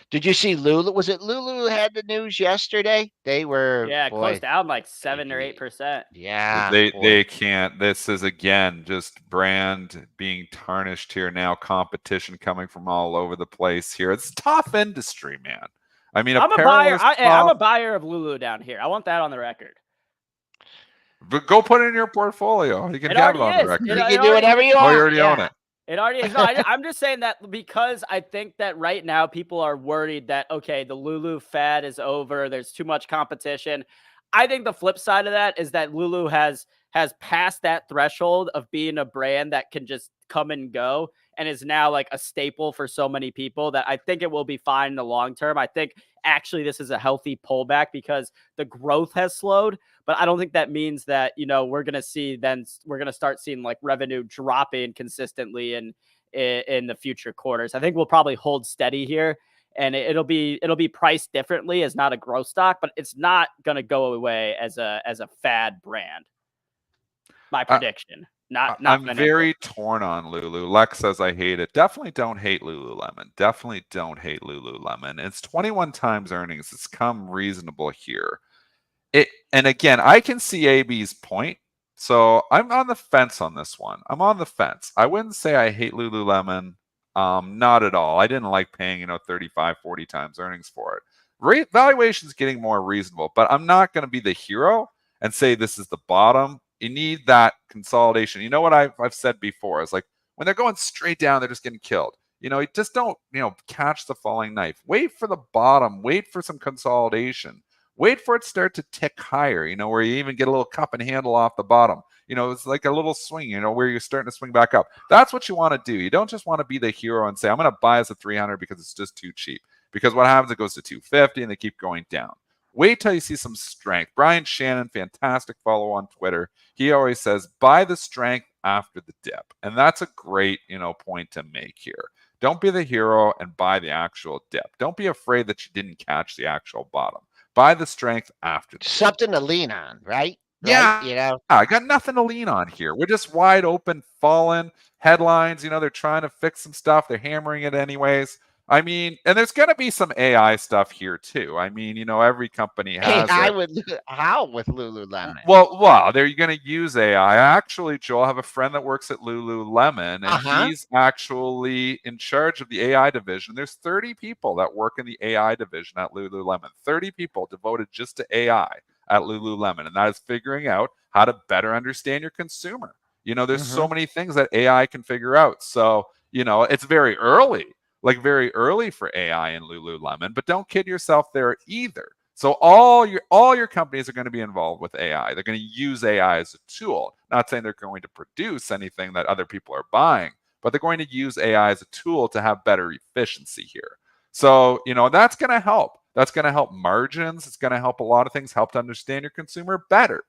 Did you see Lulu? Was it Lulu had the news yesterday? They were, Yeah, it closed boy, down like 7 or 8%. yeah, They boy. can't. This is again just brand being tarnished here now. Competition coming from all over the place here. It's a tough industry, man. I mean, I'm a apparel buyer. is I'm a tough, buyer of Lulu down here. I want that on the record. but go put it in your portfolio. You can It have it already on the is. record. You can do whatever you Oh, you want. already own Yeah. it. It already is. No, I'm just saying that because I think that right now people are worried that, okay, the Lulu fad is over. There's too much competition. I think the flip side of that is that Lulu has passed that threshold of being a brand that can just come and go and is now like a staple for so many people that I think it will be fine in the long term. I think actually this is a healthy pullback because the growth has slowed, but I don't think that means that, we're going to start seeing like revenue dropping consistently in the future quarters. I think we'll probably hold steady here, and it'll be priced differently as not a growth stock, but it's not going to go away as a fad brand. My prediction. I'm financial. very torn on Lulu. Lex says I hate it. Definitely don't hate Lululemon. Definitely don't hate Lululemon. It's 21 times earnings. It's come reasonable here. And again, I can see AB's point. So I'm on the fence on this one. I'm on the fence. I wouldn't say I hate Lululemon. Not at all. I didn't like paying, 35, 40 times earnings for it. Valuation's getting more reasonable, but I'm not going to be the hero and say this is the bottom. You need that consolidation. You know what I've said before is like when they're going straight down, they're just getting killed. You just don't, catch the falling knife. Wait for the bottom. Wait for some consolidation. Wait for it to start to tick higher, where you even get a little cup and handle off the bottom. It's like a little swing, where you're starting to swing back up. That's what you want to do. You don't just want to be the hero and say, I'm going to buy as a 300 because it's just too cheap. Because what happens, it goes to 250 and they keep going down. Wait till you see some strength. Brian Shannon, fantastic follow on Twitter. He always says, buy the strength after the dip. And that's a great, point to make here. Don't be the hero and buy the actual dip. Don't be afraid that you didn't catch the actual bottom. Buy the strength after the dip. Something to lean on, right? Yeah. Right? I got nothing to lean on here. We're just wide open, fallen headlines. They're trying to fix some stuff. They're hammering it anyways. I mean, and there's going to be some AI stuff here too. I mean, every company has how with Lululemon? Well, they're going to use AI. Actually, Joel, I have a friend that works at Lululemon, and he's actually in charge of the AI division. There's 30 people that work in the AI division at Lululemon. 30 people devoted just to AI at Lululemon, and that is figuring out how to better understand your consumer. There's so many things that AI can figure out. So, it's very early for AI in Lululemon, but don't kid yourself there either. So all your companies are going to be involved with AI. They're going to use AI as a tool. Not saying they're going to produce anything that other people are buying, but they're going to use AI as a tool to have better efficiency here. So, that's going to help. That's going to help margins. It's going to help a lot of things, help to understand your consumer better.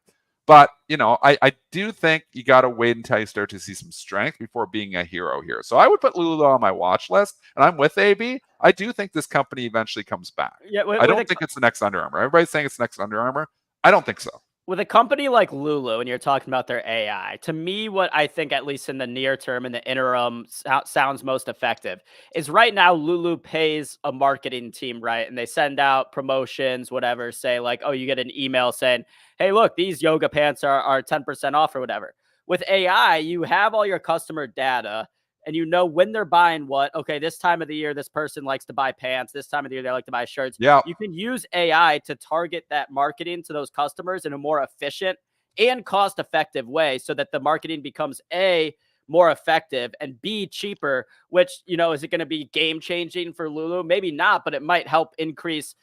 But, I do think you got to wait until you start to see some strength before being a hero here. So I would put Lulu on my watch list, and I'm with AB. I do think this company eventually comes back. Yeah, I don't think it's the next Under Armour. Everybody's saying it's next Under Armour. I don't think so. With a company like Lulu, and you're talking about their AI, to me, what I think, at least in the near term, in the interim, sounds most effective is right now Lulu pays a marketing team, right? And they send out promotions, whatever, say like, oh, you get an email saying, hey, look, these yoga pants are 10% off or whatever. With AI, you have all your customer data and you know when they're buying what. Okay, this time of the year, this person likes to buy pants. This time of the year, they like to buy shirts. Yeah. You can use AI to target that marketing to those customers in a more efficient and cost-effective way so that the marketing becomes A, more effective, and B, cheaper, which, is it going to be game-changing for Lulu? Maybe not, but it might help increase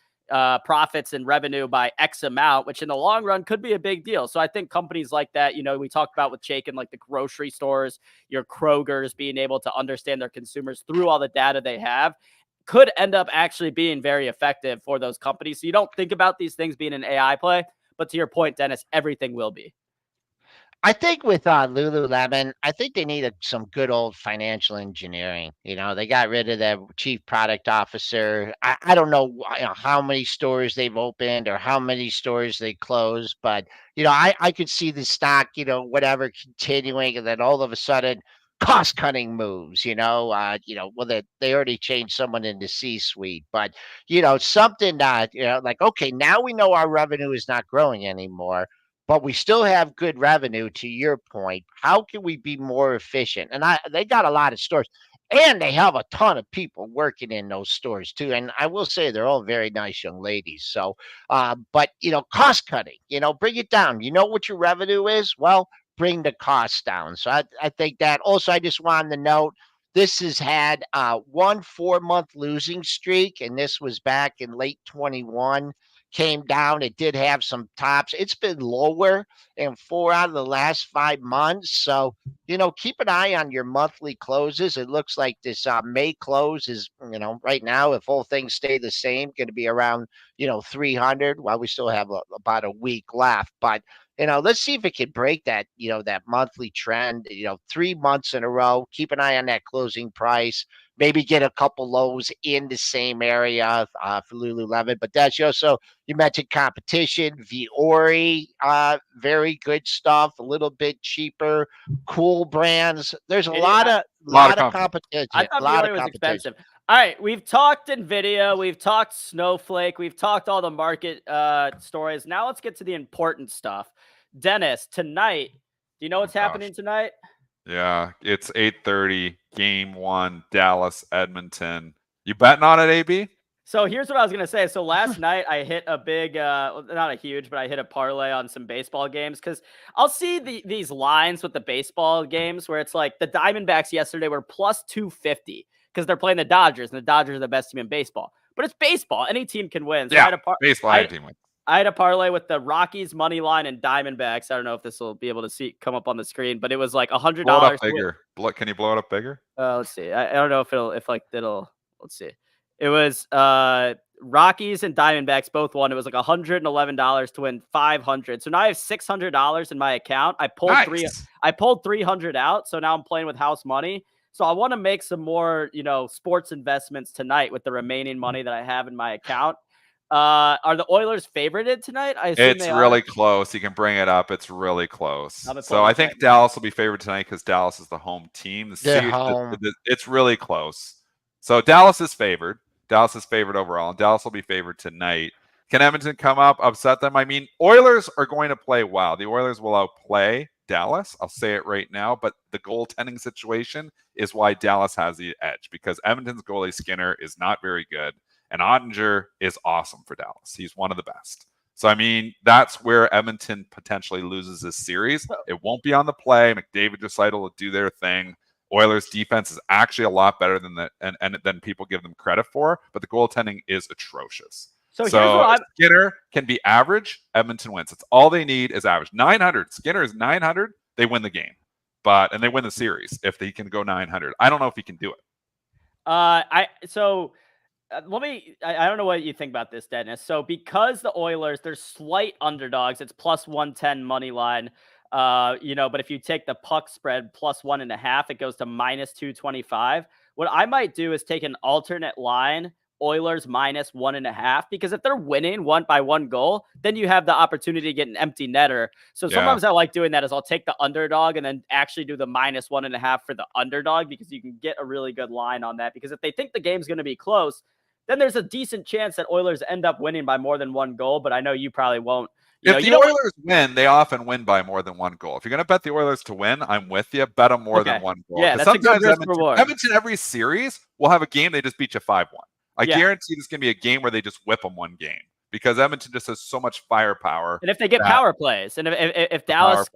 profits and revenue by X amount, which in the long run could be a big deal. So I think companies like that, we talked about with Chaikin, like the grocery stores, your Kroger's being able to understand their consumers through all the data they have, could end up actually being very effective for those companies. So you don't think about these things being an AI play, but to your point, Dennis, everything will be. I think with Lululemon, I think they need some good old financial engineering. They got rid of their chief product officer. I don't know, how many stores they've opened or how many stores they closed, but I could see the stock, whatever continuing, and then all of a sudden, cost cutting moves. Well, they already changed someone in the C-suite, but something that like, okay, now we know our revenue is not growing anymore, but we still have good revenue. To your point, how can we be more efficient? And they got a lot of stores, and they have a ton of people working in those stores too. And I will say they're all very nice young ladies. So, but cost cutting, bring it down. You know what your revenue is? Well, bring the costs down. So I think that. Also, I just wanted to note, this has had one 4-month losing streak, and this was back in late 21. Came down. It did have some tops. It's been lower in 4 out of the last 5 months. So, keep an eye on your monthly closes. It looks like this May close is, right now, if all things stay the same, going to be around, 300. Well, we still have about a week left, but let's see if it can break that, that monthly trend, 3 months in a row. Keep an eye on that closing price. Maybe get a couple lows in the same area for Lululemon. But that's also, you mentioned competition. Viore, very good stuff, a little bit cheaper. Cool brands. There's a lot of competition. I thought A lot Viore of was competition. expensive. All right, we've talked Nvidia, we've talked Snowflake, we've talked all the market stories. Now let's get to the important stuff. Dennis, tonight, do you know what's happening tonight? Yeah, it's 8:30, game 1, Dallas, Edmonton. You betting on it, AB? So here's what I was going to say. So last night I hit a big, not a huge, but I hit a parlay on some baseball games because I'll see these lines with the baseball games where it's like the Diamondbacks yesterday were plus 250 because they're playing the Dodgers, and the Dodgers are the best team in baseball. But it's baseball. Any team can win. So yeah, baseball, any team wins. I had a parlay with the Rockies money line and Diamondbacks. I don't know if this will be able to come up on the screen, but it was like $100. Blow it up bigger. Can you blow it up bigger? Let's see. I don't know if let's see. It was Rockies and Diamondbacks both won. It was like $111 to win 500. So now I have $600 in my account. I pulled 300 out. So now I'm playing with house money. So I want to make some more, sports investments tonight with the remaining money that I have in my account. Are the Oilers favorited tonight? I assume it's really close. You can bring it up. It's really close. So I think Dallas will be favored tonight because Dallas is the home team. It's really close. So Dallas is favored. Dallas is favored overall, and Dallas will be favored tonight. Can Edmonton come up, upset them? I mean, Oilers are going to play well. The Oilers will outplay Dallas. I'll say it right now, but the goaltending situation is why Dallas has the edge, because Edmonton's goalie Skinner is not very good, and Ottinger is awesome for Dallas. He's one of the best. So, I mean, that's where Edmonton potentially loses this series. It won't be on the play. McDavid Draisaitl will do their thing. Oilers defense is actually a lot better than people give them credit for, but the goaltending is atrocious. So Skinner can be average. Edmonton wins. That's all they need is average. 900. Skinner is 900. They win the game, and they win the series if he can go 900. I don't know if he can do it. I don't know what you think about this, Dennis. So because the Oilers, they're slight underdogs. It's plus 110 money line. But if you take the puck spread plus 1.5, it goes to minus 225. What I might do is take an alternate line Oilers minus 1.5, because if they're winning by one goal, then you have the opportunity to get an empty netter. So sometimes I like doing that is I'll take the underdog and then actually do the minus 1.5 for the underdog, because you can get a really good line on that. Because if they think the game's going to be close, then there's a decent chance that Oilers end up winning by more than one goal. But I know you probably won't. If the Oilers win, they often win by more than one goal. If you're going to bet the Oilers to win, I'm with you. Bet them more than one goal. Yeah, that's a good risk reward. Edmonton, every series will have a game they just beat you 5-1. I guarantee there's going to be a game where they just whip them one game, because Edmonton just has so much firepower. And if they get power plays, and if Dallas,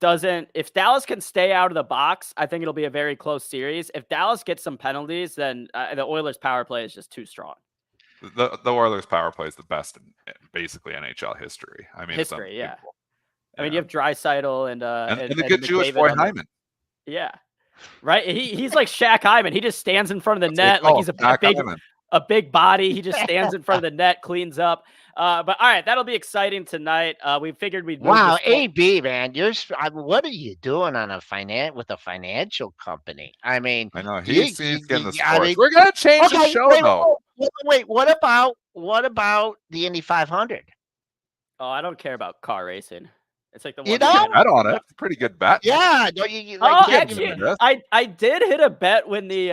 if Dallas can stay out of the box, I think it'll be a very close series. If Dallas gets some penalties, then the Oilers power play is just too strong. The Oilers power play is the best in basically NHL history. I mean, history, yeah. I mean, you have Draisaitl and the good Jewish boy Hyman. Yeah. Right, he's like Shaq Hyman. He just stands in front of the net like he's a big body. He just stands in front of the net, cleans up. But all right, that'll be exciting tonight. We figured we'd wow, AB man, what are you doing on with a financial company? I mean, I know he's getting the sports. We're gonna change the show though. Wait, what about the Indy 500? Oh, I don't care about car racing. It's like the one you know, bet on it. It's a pretty good bet. Yeah. Actually, I did hit a bet when the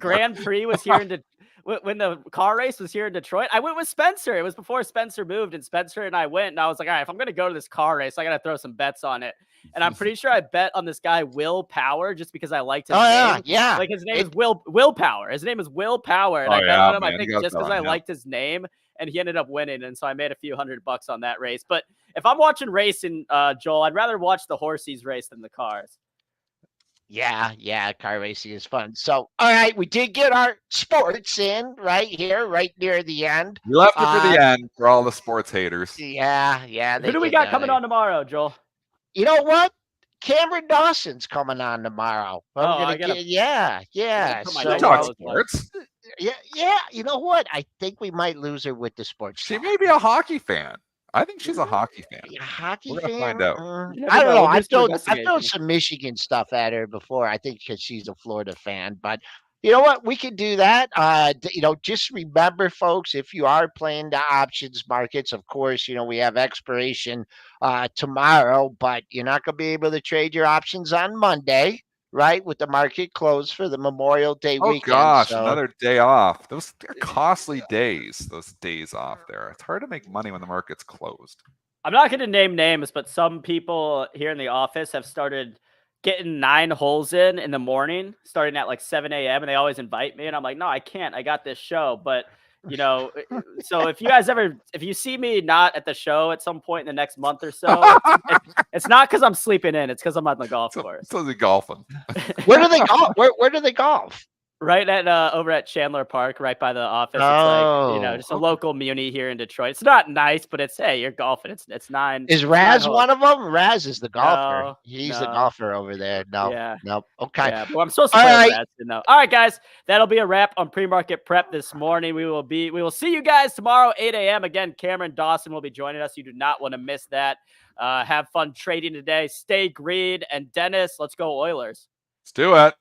Grand Prix was here in when the car race was here in Detroit. I went with Spencer. It was before Spencer moved, and Spencer and I went, and I was like, all right, if I'm gonna go to this car race, I gotta throw some bets on it. And I'm pretty sure I bet on this guy Will Power just because I liked his name. Yeah. Like his name is Will Power. His name is Will Power, and I bet on him. I think just because I liked his name. And he ended up winning, and so I made a few $100 on that race. But if I'm watching racing, Joel, I'd rather watch the horses race than the cars. Yeah, car racing is fun. So, all right, we did get our sports in right here, right near the end. We left it for the end for all the sports haters. Yeah. Who do we got coming on tomorrow, Joel? You know what? Cameron Dawson's coming on tomorrow. Yeah. So, talk sports. Yeah. You know what? I think we might lose her with the sports. She may be a hockey fan. I think she's a hockey fan. A hockey We're fan? gonna find out. I don't know. I've thrown some Michigan stuff at her before. I think because she's a Florida fan. But you know what? We can do that. Just remember, folks, if you are playing the options markets, of course, we have expiration tomorrow, but you're not going to be able to trade your options on Monday. Right, with the market closed for the Memorial Day weekend. Oh gosh, another day off. Those are costly days. Those days off there. It's hard to make money when the market's closed. I'm not going to name names, but some people here in the office have started getting 9 holes in the morning, starting at like 7 a.m. and they always invite me, and I'm like, no, I can't. I got this show, but. So if you see me not at the show at some point in the next month or so, it's not because I'm sleeping in. It's because I'm on the golf course. So they're golfing. Where do they golf? Where do they golf? Right at over at Chandler Park, right by the office. It's like just a local muni here in Detroit. It's not nice, but it's you're golfing. It's 9. Is Raz one of them? Raz is the golfer. No, He's the golfer over there. No, yeah. no. Okay. Yeah, well, I'm supposed to play Raz. No. All right, guys. That'll be a wrap on pre-market prep this morning. We will see you guys tomorrow, 8 a.m. Again, Cameron Dawson will be joining us. You do not want to miss that. Have fun trading today. Stay green. And Dennis, let's go Oilers. Let's do it.